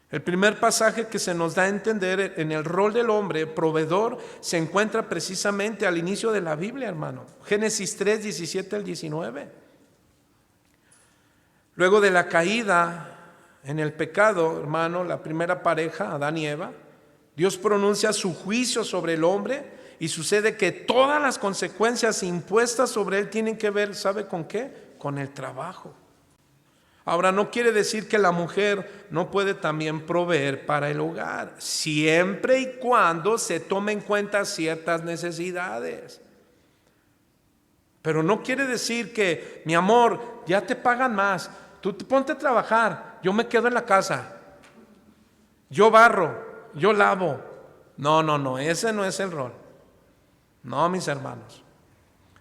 El primer pasaje que se nos da a entender en el rol del hombre proveedor se encuentra precisamente al inicio de la Biblia, hermano. Génesis 3, 17 al 19. Luego de la caída en el pecado, hermano, la primera pareja, Adán y Eva, Dios pronuncia su juicio sobre el hombre y sucede que todas las consecuencias impuestas sobre él tienen que ver, ¿sabe con qué? Con el trabajo. Ahora, no quiere decir que la mujer no puede también proveer para el hogar, siempre y cuando se tome en cuenta ciertas necesidades. Pero no quiere decir que, mi amor, ya te pagan más, tú ponte a trabajar, yo me quedo en la casa, yo barro, yo lavo. No, ese no es el rol. No, mis hermanos.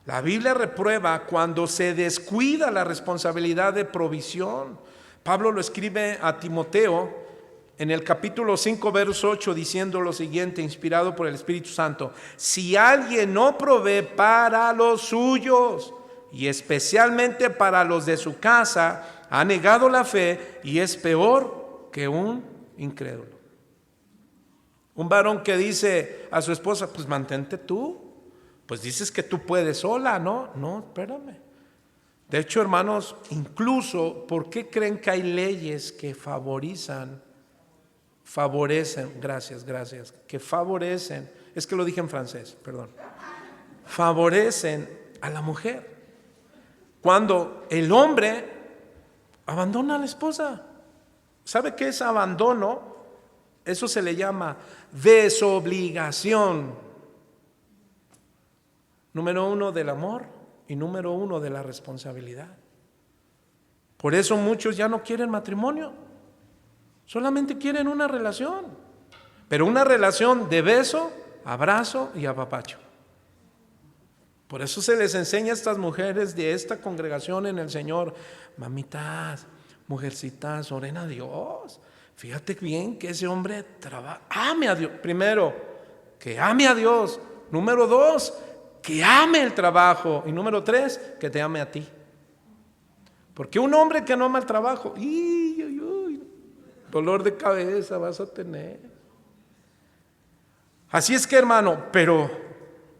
La Biblia reprueba cuando se descuida la responsabilidad de provisión. Pablo lo escribe a Timoteo en el capítulo 5, verso 8, diciendo lo siguiente, inspirado por el Espíritu Santo: si alguien no provee para los suyos, y especialmente para los de su casa, ha negado la fe y es peor que un incrédulo. Un varón que dice a su esposa, pues mantente tú. Pues dices que tú puedes sola, ¿no? No, espérame. De hecho, hermanos, incluso, ¿por qué creen que hay leyes que favorecen, que favorecen, es que lo dije en francés, perdón, favorecen a la mujer? Cuando el hombre abandona a la esposa. ¿Sabe qué es abandono? Eso se le llama desobligación. Número 1 del amor y número 1 de la responsabilidad. Por eso muchos ya no quieren matrimonio, solamente quieren una relación, pero una relación de beso, abrazo y apapacho. Por eso se les enseña a estas mujeres de esta congregación en el Señor: mamitas, mujercitas, oren a Dios. Fíjate bien que ese hombre trabaja, ame a Dios. Primero, que ame a Dios. Número 2, que ame el trabajo. Y número 3, que te ame a ti. Porque un hombre que no ama el trabajo, dolor de cabeza vas a tener. Así es que, hermano, pero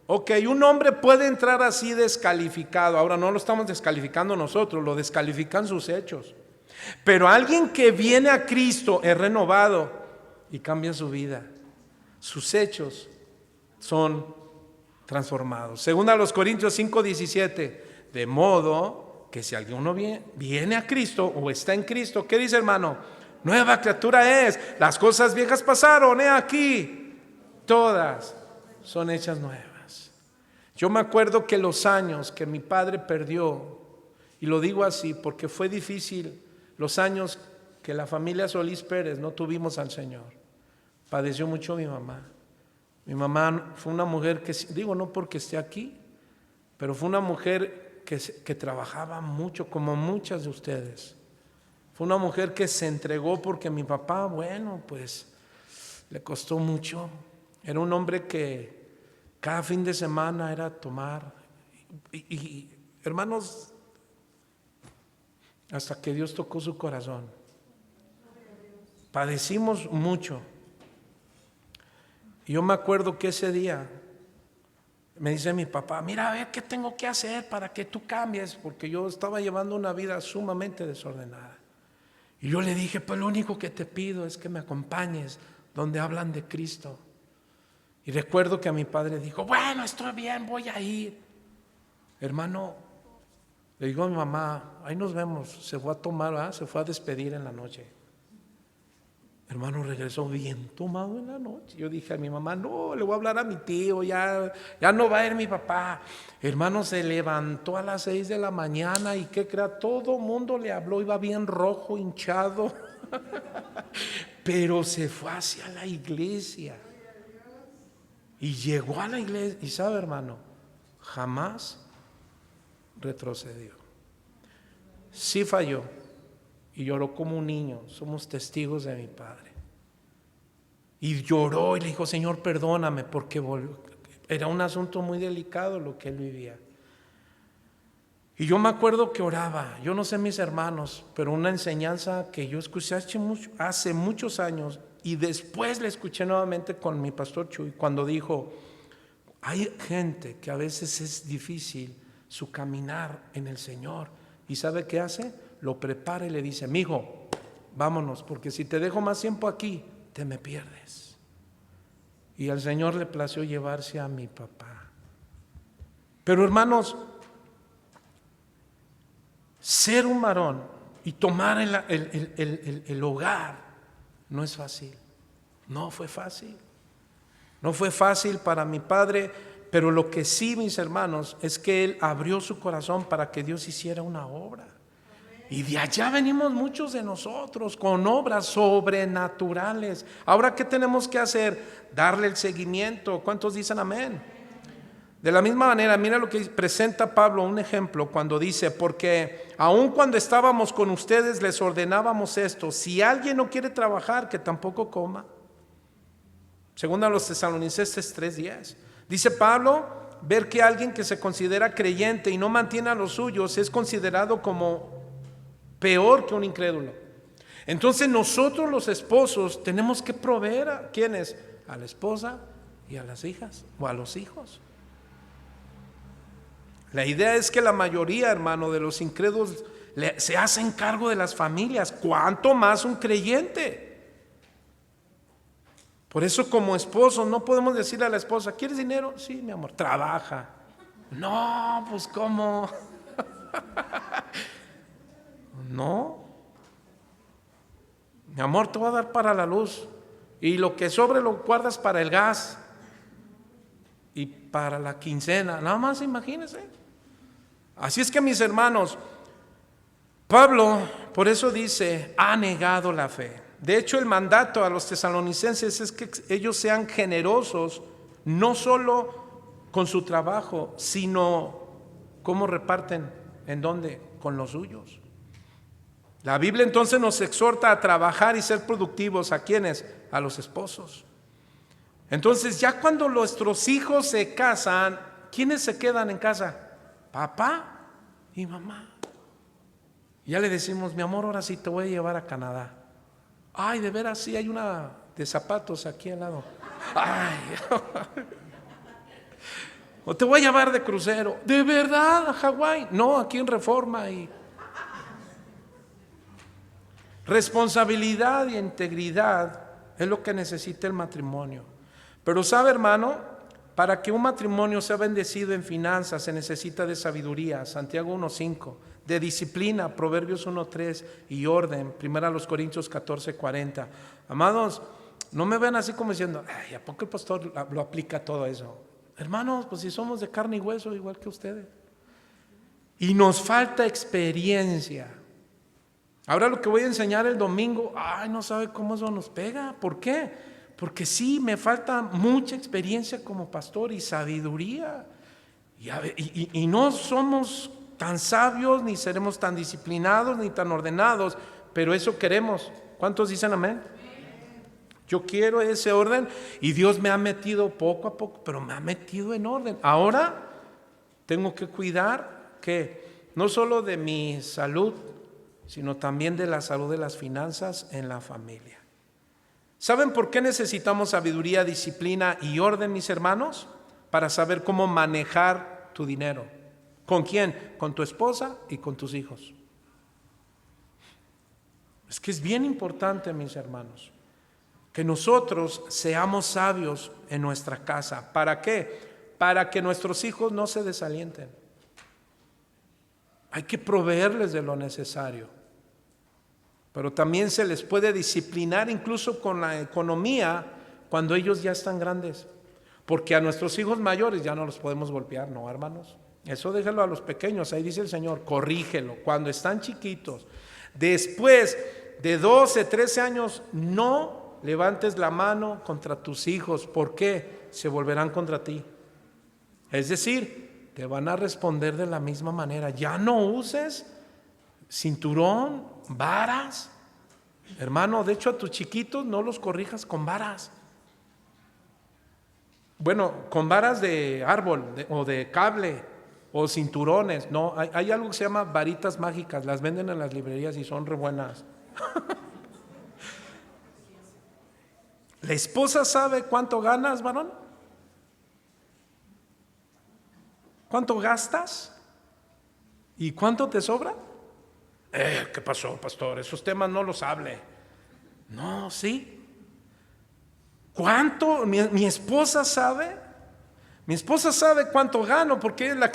Ok, un hombre puede entrar así descalificado. Ahora no lo estamos descalificando nosotros, lo descalifican sus hechos. Pero alguien que viene a Cristo es renovado y cambia su vida. Sus hechos son transformados. Según a los Corintios 5:17, de modo que si alguno viene a Cristo o está en Cristo, ¿qué dice, hermano? Nueva criatura es. Las cosas viejas pasaron, he aquí, todas son hechas nuevas. Yo me acuerdo que los años que mi padre perdió, y lo digo así porque fue difícil, los años que la familia Solís Pérez no tuvimos al Señor, padeció mucho mi mamá. Mi mamá fue una mujer que, digo no porque esté aquí, pero fue una mujer que trabajaba mucho, como muchas de ustedes. Fue una mujer que se entregó porque mi papá, bueno, pues le costó mucho. Era un hombre que cada fin de semana era tomar. Y hermanos, hasta que Dios tocó su corazón. Padecimos mucho. Y yo me acuerdo que ese día me dice mi papá, mira a ver qué tengo que hacer para que tú cambies, porque yo estaba llevando una vida sumamente desordenada. Y yo le dije, pues lo único que te pido es que me acompañes donde hablan de Cristo. Y recuerdo que a mi padre dijo, bueno, estoy bien, voy a ir. Hermano, le digo a mi mamá, ahí nos vemos. Se fue a tomar, ¿verdad? Se fue a despedir en la noche. Hermano, regresó bien tomado en la noche. Yo dije a mi mamá, no, le voy a hablar a mi tío, ya no va a ir mi papá. Hermano, se levantó a las 6 de la mañana y ¿qué crea? Todo mundo le habló, iba bien rojo, hinchado. Pero se fue hacia la iglesia. Y llegó a la iglesia, y sabe, hermano, jamás retrocedió. Sí falló y lloró como un niño, somos testigos de mi padre. Y lloró y le dijo, Señor, perdóname, porque era un asunto muy delicado lo que él vivía. Y yo me acuerdo que oraba, yo no sé mis hermanos, pero una enseñanza que yo escuché hace muchos años. Y después le escuché nuevamente con mi pastor Chuy cuando dijo, hay gente que a veces es difícil su caminar en el Señor. ¿Y sabe qué hace? Lo prepara y le dice, mijo, vámonos, porque si te dejo más tiempo aquí, te me pierdes. Y al Señor le plació llevarse a mi papá. Pero hermanos, ser un varón y tomar el hogar no es fácil, no fue fácil. No fue fácil para mi padre, pero lo que sí, mis hermanos, es que él abrió su corazón para que Dios hiciera una obra. Y de allá venimos muchos de nosotros con obras sobrenaturales. Ahora, ¿qué tenemos que hacer? Darle el seguimiento. ¿Cuántos dicen amén? De la misma manera, mira lo que presenta Pablo, un ejemplo, cuando dice, porque aun cuando estábamos con ustedes les ordenábamos esto, si alguien no quiere trabajar, que tampoco coma. Según a los Tesalonicenses 3:10. Dice Pablo, ver que alguien que se considera creyente y no mantiene a los suyos es considerado como peor que un incrédulo. Entonces nosotros los esposos tenemos que proveer a ¿quiénes? A la esposa y a las hijas o a los hijos. La idea es que la mayoría, hermano, de los incrédulos se hacen cargo de las familias. ¿Cuánto más un creyente? Por eso como esposo no podemos decirle a la esposa, ¿quieres dinero? Sí, mi amor, trabaja. No, pues ¿cómo? No. Mi amor, te voy a dar para la luz y lo que sobre lo guardas para el gas y para la quincena. Nada más imagínense. Así es que mis hermanos, Pablo por eso dice, ha negado la fe. De hecho, el mandato a los tesalonicenses es que ellos sean generosos, no solo con su trabajo, sino cómo reparten, en dónde, con los suyos. La Biblia entonces nos exhorta a trabajar y ser productivos. ¿A quiénes? A los esposos. Entonces, ya cuando nuestros hijos se casan, ¿quiénes se quedan en casa? Papá y mamá. Ya le decimos, mi amor, ahora sí te voy a llevar a Canadá. Ay, de veras, sí hay una de zapatos aquí al lado. Ay. O te voy a llevar de crucero. ¿De verdad a Hawái? No, aquí en Reforma. Y responsabilidad y integridad es lo que necesita el matrimonio. Pero sabe, hermano, para que un matrimonio sea bendecido en finanzas se necesita de sabiduría, Santiago 1:5, de disciplina, Proverbios 1:3, y orden, 1 Corintios 14:40. Amados, no me vean así como diciendo, ay, ¿a poco el pastor lo aplica todo eso? Hermanos, pues si somos de carne y hueso igual que ustedes. Y nos falta experiencia. Ahora lo que voy a enseñar el domingo, ay, no sabe cómo eso nos pega. ¿Por qué? Porque sí, me falta mucha experiencia como pastor y sabiduría. Y no somos tan sabios, ni seremos tan disciplinados, ni tan ordenados, pero eso queremos. ¿Cuántos dicen amén? Yo quiero ese orden y Dios me ha metido poco a poco, pero me ha metido en orden. Ahora tengo que cuidar que no solo de mi salud, sino también de la salud de las finanzas en la familia. ¿Saben por qué necesitamos sabiduría, disciplina y orden, mis hermanos? Para saber cómo manejar tu dinero. ¿Con quién? Con tu esposa y con tus hijos. Es que es bien importante, mis hermanos, que nosotros seamos sabios en nuestra casa. ¿Para qué? Para que nuestros hijos no se desalienten. Hay que proveerles de lo necesario. Pero también se les puede disciplinar incluso con la economía cuando ellos ya están grandes. Porque a nuestros hijos mayores ya no los podemos golpear, ¿no, hermanos? Eso déjalo a los pequeños, ahí dice el Señor, corrígelo. Cuando están chiquitos, después de 12, 13 años, no levantes la mano contra tus hijos. ¿Por qué? Se volverán contra ti. Es decir, te van a responder de la misma manera. Ya no uses cinturón, varas. Hermano, de hecho a tus chiquitos no los corrijas con varas. Bueno, con varas de árbol o de cable o cinturones. No, hay algo que se llama varitas mágicas. Las venden en las librerías y son re buenas. ¿La esposa sabe cuánto ganas, varón? ¿Cuánto gastas? ¿Y cuánto te sobra? ¿Qué pasó, pastor? Esos temas no los hable. No, sí. ¿Cuánto? Mi esposa sabe. Mi esposa sabe cuánto gano porque ella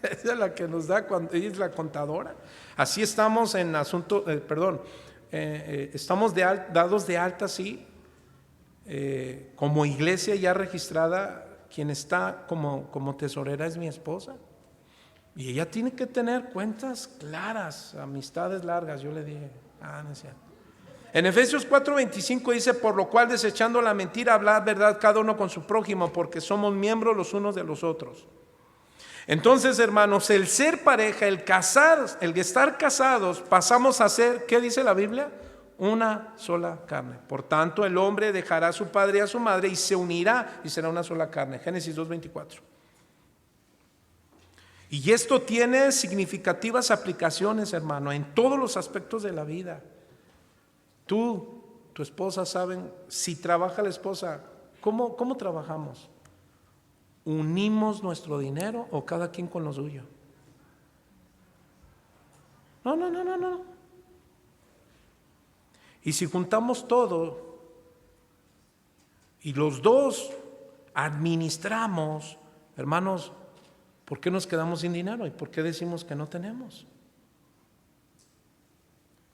es la que nos da, cuando ella es la contadora. Así estamos en asunto, estamos dados de alta, sí. Como iglesia ya registrada, quien está como tesorera es mi esposa. Y ella tiene que tener cuentas claras, amistades largas. Yo le dije, no es cierto. En Efesios 4:25 dice, por lo cual desechando la mentira, hablad verdad cada uno con su prójimo, porque somos miembros los unos de los otros. Entonces, hermanos, el ser pareja, el estar casados, pasamos a ser, ¿qué dice la Biblia? Una sola carne. Por tanto, el hombre dejará a su padre y a su madre y se unirá y será una sola carne. Génesis 2:24. Y esto tiene significativas aplicaciones, hermano, en todos los aspectos de la vida. Tú, tu esposa saben, si trabaja la esposa, ¿cómo trabajamos? ¿Unimos nuestro dinero o cada quien con lo suyo? No. Y si juntamos todo y los dos administramos, hermanos, ¿por qué nos quedamos sin dinero? ¿Y por qué decimos que no tenemos?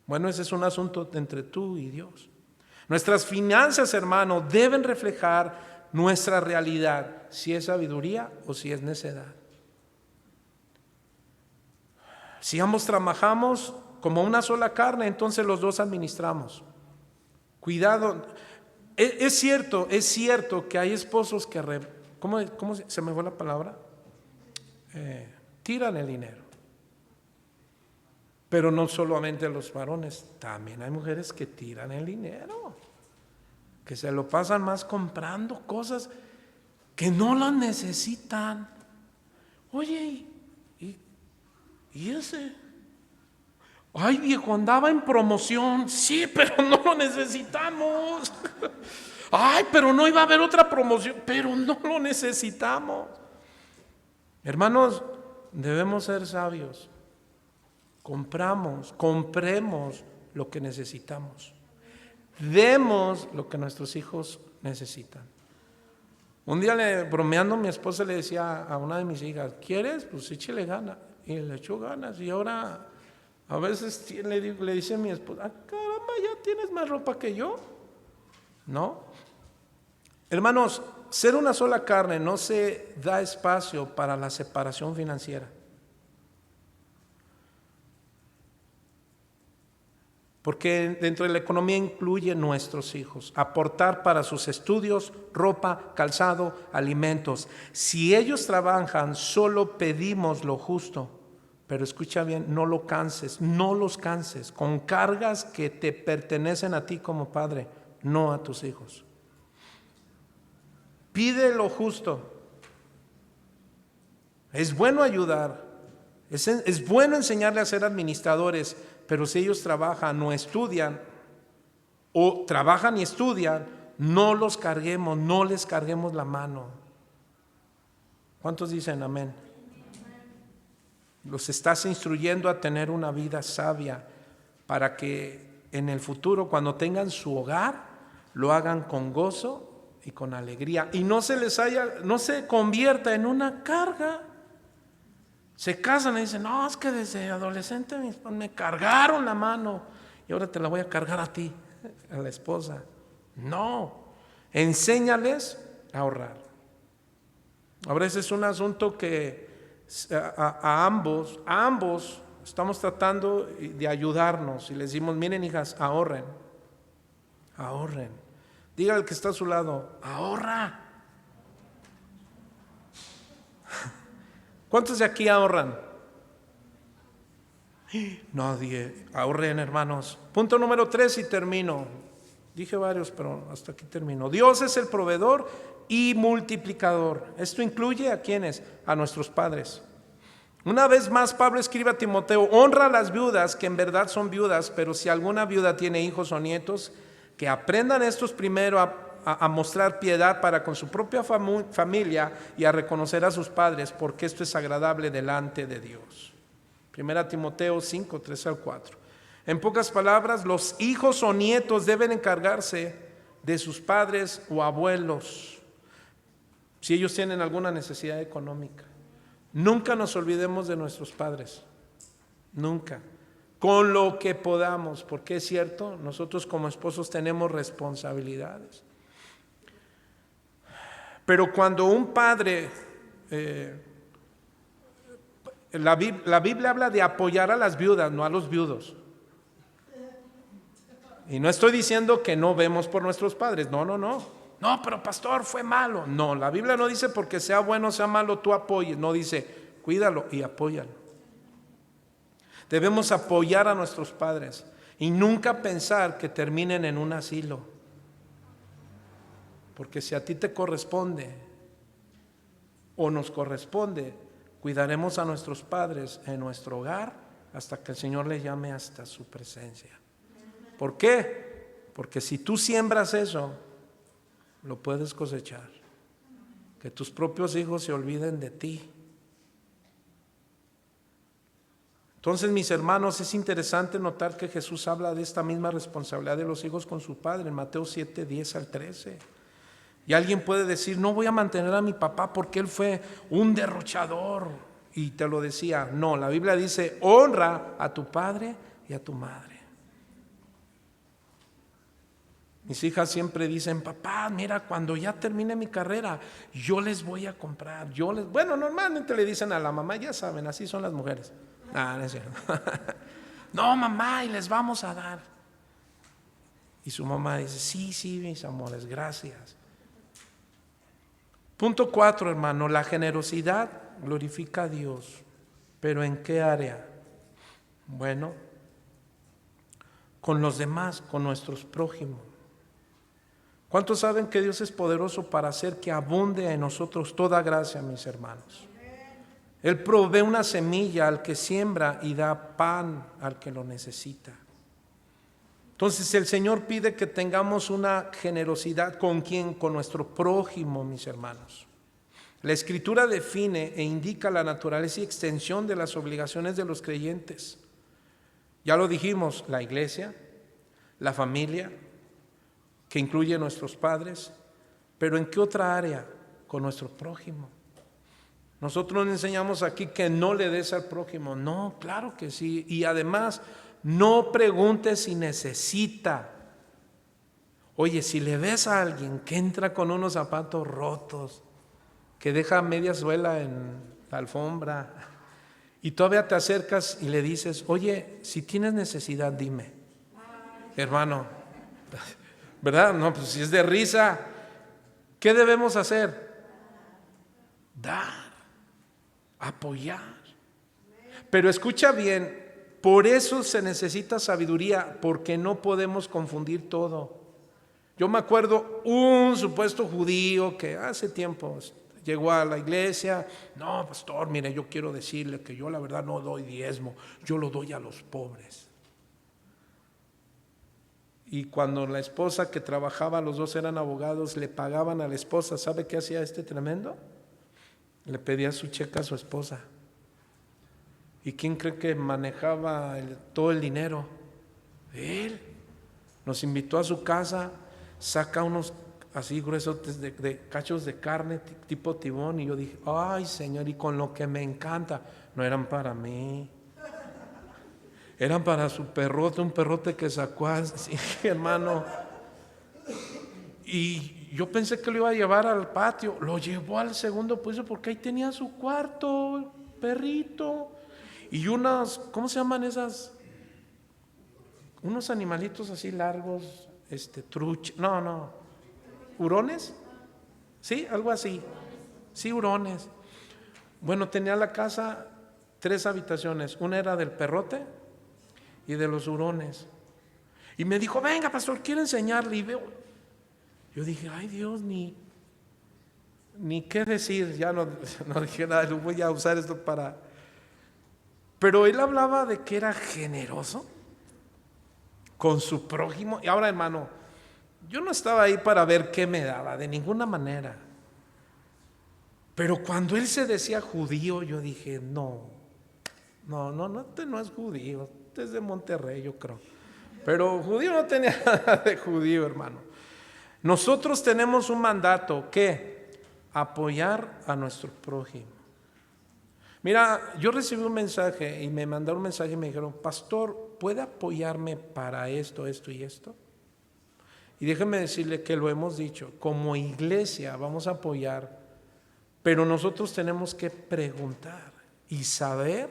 Bueno, ese es un asunto entre tú y Dios. Nuestras finanzas, hermano, deben reflejar nuestra realidad, si es sabiduría o si es necedad. Si ambos trabajamos como una sola carne, entonces los dos administramos. Cuidado. Es cierto que hay esposos que, ¿cómo se me fue la palabra? Tiran el dinero. Pero no solamente los varones, también hay mujeres que tiran el dinero, que se lo pasan más comprando cosas que no las necesitan. Oye, ¿y ese? Ay, viejo, andaba en promoción. Sí, pero no lo necesitamos. Ay, pero no iba a haber otra promoción, pero no lo necesitamos. Hermanos, debemos ser sabios. Compremos lo que necesitamos. Demos lo que nuestros hijos necesitan. Un día bromeando, mi esposa le decía a una de mis hijas: ¿quieres? Pues échale ganas. Y le echó ganas. Y ahora a veces le dice a mi esposa: caramba, ¿ya tienes más ropa que yo? ¿No? Hermanos, ser una sola carne no se da espacio para la separación financiera. Porque dentro de la economía incluye nuestros hijos, aportar para sus estudios, ropa, calzado, alimentos. Si ellos trabajan, solo pedimos lo justo. Pero escucha bien, no los canses con cargas que te pertenecen a ti como padre, no a tus hijos. Pide lo justo. Es bueno ayudar, es bueno enseñarle a ser administradores, pero si ellos trabajan o estudian, o trabajan y estudian, no les carguemos la mano. ¿Cuántos dicen amén? Los estás instruyendo a tener una vida sabia para que en el futuro, cuando tengan su hogar, lo hagan con gozo y con alegría, y no se convierta en una carga. Se casan y dicen: no, es que desde adolescente me cargaron la mano y ahora te la voy a cargar a ti, a la esposa. No, enséñales a ahorrar. Ahora ese es un asunto que a ambos estamos tratando de ayudarnos y les decimos: miren, hijas, ahorren. Diga al que está a su lado: ahorra. ¿Cuántos de aquí ahorran? Nadie. Ahorren, hermanos. Punto número 3 y termino. Dije varios, pero hasta aquí termino. Dios es el proveedor y multiplicador. Esto incluye ¿a quiénes? A nuestros padres. Una vez más, Pablo escribe a Timoteo: honra a las viudas, que en verdad son viudas, pero si alguna viuda tiene hijos o nietos, que aprendan estos primero a mostrar piedad para con su propia familia y a reconocer a sus padres, porque esto es agradable delante de Dios. 1 Timoteo 5, 3 al 4. En pocas palabras, los hijos o nietos deben encargarse de sus padres o abuelos si ellos tienen alguna necesidad económica. Nunca nos olvidemos de nuestros padres, nunca, con lo que podamos, porque es cierto, nosotros como esposos tenemos responsabilidades. Pero cuando un padre, la Biblia habla de apoyar a las viudas, no a los viudos. Y no estoy diciendo que no vemos por nuestros padres, no. No, pero pastor, fue malo. No, la Biblia no dice porque sea bueno o sea malo tú apoyes, no, dice cuídalo y apóyalo. Debemos apoyar a nuestros padres y nunca pensar que terminen en un asilo. Porque si a ti te corresponde o nos corresponde, cuidaremos a nuestros padres en nuestro hogar hasta que el Señor les llame hasta su presencia. ¿Por qué? Porque si tú siembras eso, lo puedes cosechar. Que tus propios hijos se olviden de ti. Entonces, mis hermanos, es interesante notar que Jesús habla de esta misma responsabilidad de los hijos con su padre en Mateo 7, 10 al 13. Y alguien puede decir: no voy a mantener a mi papá porque él fue un derrochador. Y te lo decía. No, la Biblia dice: honra a tu padre y a tu madre. Mis hijas siempre dicen: papá, mira, cuando ya termine mi carrera, yo les voy a comprar. Bueno, normalmente le dicen a la mamá, ya saben, así son las mujeres. No es cierto. No, mamá, y les vamos a dar. Y su mamá dice: sí, mis amores, gracias. Punto 4, hermano, la generosidad glorifica a Dios. ¿Pero en qué área? Bueno, con los demás, con nuestros prójimos. ¿Cuántos saben que Dios es poderoso para hacer que abunde en nosotros toda gracia, mis hermanos? Él provee una semilla al que siembra y da pan al que lo necesita. Entonces el Señor pide que tengamos una generosidad. ¿Con quién? Con nuestro prójimo, mis hermanos. La Escritura define e indica la naturaleza y extensión de las obligaciones de los creyentes. Ya lo dijimos, la iglesia, la familia, que incluye a nuestros padres, pero ¿en qué otra área? Con nuestro prójimo. Nosotros nos enseñamos aquí que no le des al prójimo. No, claro que sí. Y además, no preguntes si necesita. Oye, si le ves a alguien que entra con unos zapatos rotos, que deja media suela en la alfombra, y todavía te acercas y le dices, oye, si tienes necesidad, dime. Hermano, ¿verdad? No, pues si es de risa, ¿qué debemos hacer? Dar, apoyar. Pero escucha bien, por eso se necesita sabiduría, porque no podemos confundir todo. Yo me acuerdo un supuesto judío que hace tiempo llegó a la iglesia. No, pastor, mire, yo quiero decirle que yo la verdad no doy diezmo, yo lo doy a los pobres. Y cuando la esposa que trabajaba, los dos eran abogados, le pagaban a la esposa, ¿sabe qué hacía este tremendo? Le pedía su cheque a su esposa. ¿Y quién cree que manejaba todo el dinero? Él. Nos invitó a su casa, saca unos así gruesos de cachos de carne tipo tibón, y yo dije, ay Señor, y con lo que me encanta, no eran para mí, eran para su perrote, un perrote que sacó así, hermano. Y yo pensé que lo iba a llevar al patio, lo llevó al segundo piso porque ahí tenía su cuarto, perrito, y unas, ¿cómo se llaman esas? Unos animalitos así largos, ¿hurones? Sí, algo así. Sí, hurones. Bueno, tenía la casa 3 habitaciones. Una era del perrote y de los hurones. Y me dijo, venga, pastor, quiero enseñarle. Y veo. Yo dije, ay Dios, ni qué decir. Ya no dije nada, lo voy a usar esto para. Pero él hablaba de que era generoso con su prójimo. Y ahora, hermano, yo no estaba ahí para ver qué me daba, de ninguna manera. Pero cuando él se decía judío, yo dije, no, este no es judío, este es de Monterrey, yo creo. Pero judío no tenía nada de judío, hermano. Nosotros tenemos un mandato, ¿qué? Apoyar a nuestro prójimo. Mira, yo recibí un mensaje y me mandaron un mensaje y me dijeron, pastor, ¿puede apoyarme para esto, esto y esto? Y déjeme decirle que lo hemos dicho, como iglesia vamos a apoyar, pero nosotros tenemos que preguntar y saber,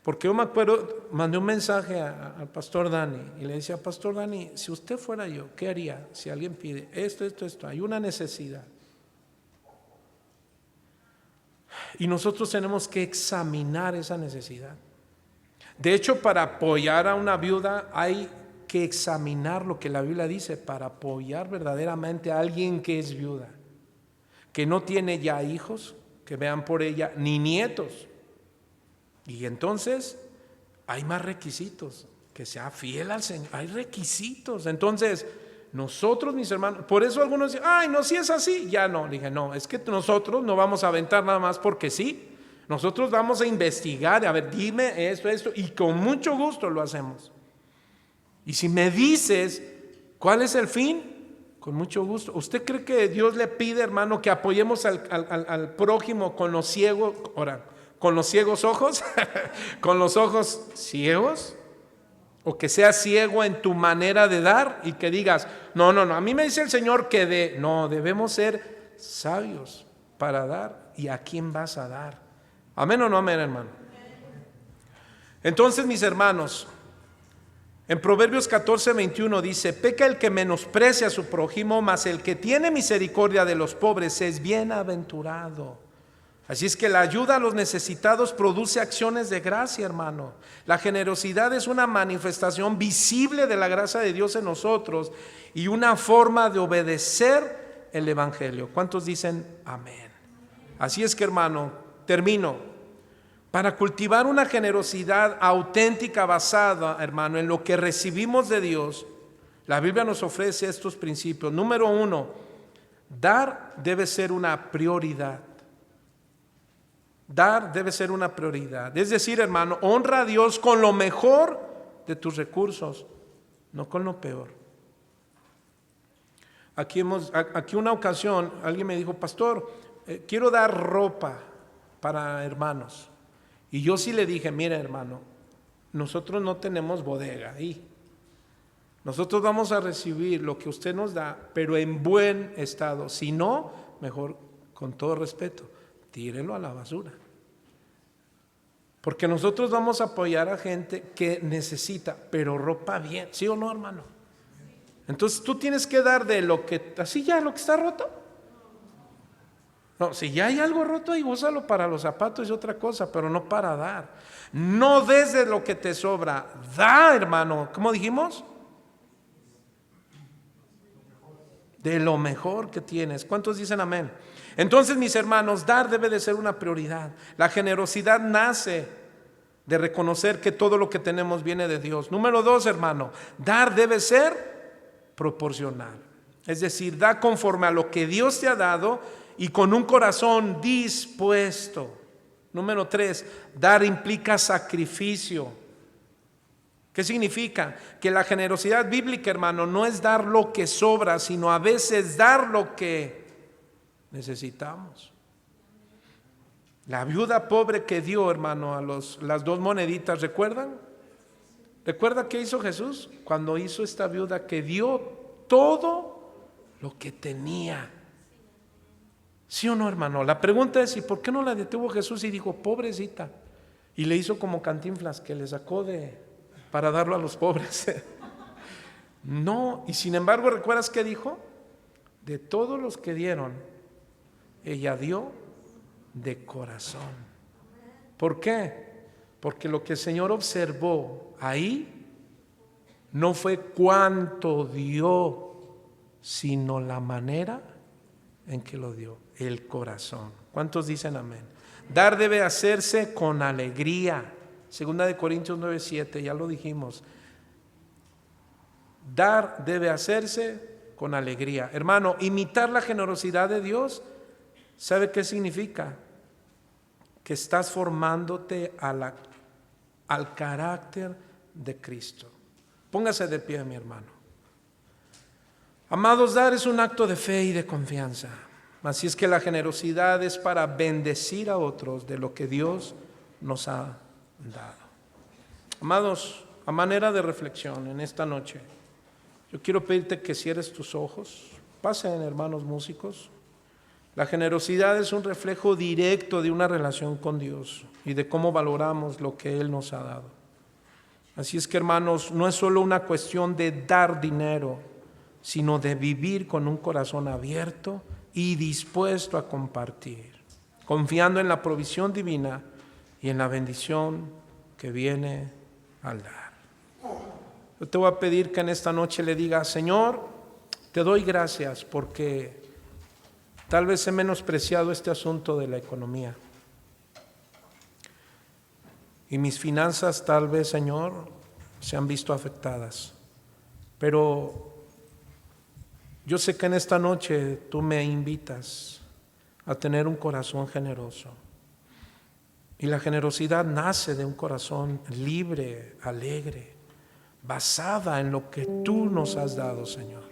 porque yo me acuerdo, mandé un mensaje al pastor Dani y le decía, pastor Dani, si usted fuera yo, ¿qué haría si alguien pide esto, hay una necesidad? Y nosotros tenemos que examinar esa necesidad. De hecho, para apoyar a una viuda hay que examinar lo que la Biblia dice para apoyar verdaderamente a alguien que es viuda, que no tiene ya hijos que vean por ella, ni nietos. Y entonces hay más requisitos, que sea fiel al Señor, hay requisitos. Entonces nosotros, mis hermanos, por eso algunos dicen, ay, no, si es así, ya no. Le dije, no, es que nosotros no vamos a aventar nada más porque sí. Nosotros vamos a investigar, a ver, dime esto, y con mucho gusto lo hacemos. Y si me dices, ¿cuál es el fin? Con mucho gusto. ¿Usted cree que Dios le pide, hermano, que apoyemos al prójimo con los ciegos, con los ciegos ojos? ¿Con los ojos ciegos? O que seas ciego en tu manera de dar y que digas, no, a mí me dice el Señor que dé. No, debemos ser sabios para dar. ¿Y a quién vas a dar? ¿Amén o no amén, hermano? Entonces, mis hermanos, en Proverbios 14:21 dice, peca el que menosprecia a su prójimo, mas el que tiene misericordia de los pobres es bienaventurado. Así es que la ayuda a los necesitados produce acciones de gracia, hermano. La generosidad es una manifestación visible de la gracia de Dios en nosotros y una forma de obedecer el Evangelio. ¿Cuántos dicen amén? Así es que, hermano, termino. Para cultivar una generosidad auténtica basada, hermano, en lo que recibimos de Dios, la Biblia nos ofrece estos principios. Número 1, dar debe ser una prioridad. Dar debe ser una prioridad. Es decir, hermano, honra a Dios con lo mejor de tus recursos, no con lo peor. Aquí una ocasión alguien me dijo: pastor, quiero dar ropa para hermanos. Y yo sí le dije: mira, hermano, nosotros no tenemos bodega ahí. Nosotros vamos a recibir lo que usted nos da, pero en buen estado. Si no, mejor, con todo respeto, tírelo a la basura. Porque nosotros vamos a apoyar a gente que necesita, pero ropa bien, ¿sí o no, hermano? Entonces tú tienes que dar de lo que, así ya, lo que está roto. No, si ya hay algo roto ahí, úsalo para los zapatos y otra cosa, pero no para dar. No des de lo que te sobra, da, hermano. ¿Cómo dijimos? De lo mejor que tienes. ¿Cuántos dicen amén? Entonces, mis hermanos, dar debe de ser una prioridad. La generosidad nace de reconocer que todo lo que tenemos viene de Dios. Número 2, hermano, dar debe ser proporcional. Es decir, da conforme a lo que Dios te ha dado y con un corazón dispuesto. Número 3, dar implica sacrificio. ¿Qué significa? Que la generosidad bíblica, hermano, no es dar lo que sobra, sino a veces dar lo que necesitamos. La viuda pobre que dio, hermano, a las 2 moneditas, ¿recuerdan? ¿Recuerda qué hizo Jesús? Cuando hizo esta viuda que dio todo lo que tenía. ¿Sí o no, hermano? La pregunta es: ¿y por qué no la detuvo Jesús y dijo, pobrecita? Y le hizo como Cantinflas, que le sacó para darlo a los pobres. No, y sin embargo, ¿recuerdas qué dijo? De todos los que dieron, ella dio de corazón. ¿Por qué? Porque lo que el Señor observó ahí no fue cuánto dio, sino la manera en que lo dio, el corazón. ¿Cuántos dicen amén? Dar debe hacerse con alegría. Segunda de Corintios 9:7, ya lo dijimos. Dar debe hacerse con alegría. Hermano, imitar la generosidad de Dios, ¿sabe qué significa? Que estás formándote al carácter de Cristo. Póngase de pie, mi hermano. Amados, dar es un acto de fe y de confianza. Así es que la generosidad es para bendecir a otros de lo que Dios nos ha dado. Amados, a manera de reflexión en esta noche, yo quiero pedirte que cierres tus ojos. Pasen, hermanos músicos. La generosidad es un reflejo directo de una relación con Dios y de cómo valoramos lo que Él nos ha dado. Así es que, hermanos, no es solo una cuestión de dar dinero, sino de vivir con un corazón abierto y dispuesto a compartir, confiando en la provisión divina y en la bendición que viene al dar. Yo te voy a pedir que en esta noche le digas: Señor, te doy gracias porque tal vez he menospreciado este asunto de la economía. Y mis finanzas tal vez, Señor, se han visto afectadas. Pero yo sé que en esta noche tú me invitas a tener un corazón generoso. Y la generosidad nace de un corazón libre, alegre, basada en lo que tú nos has dado, Señor.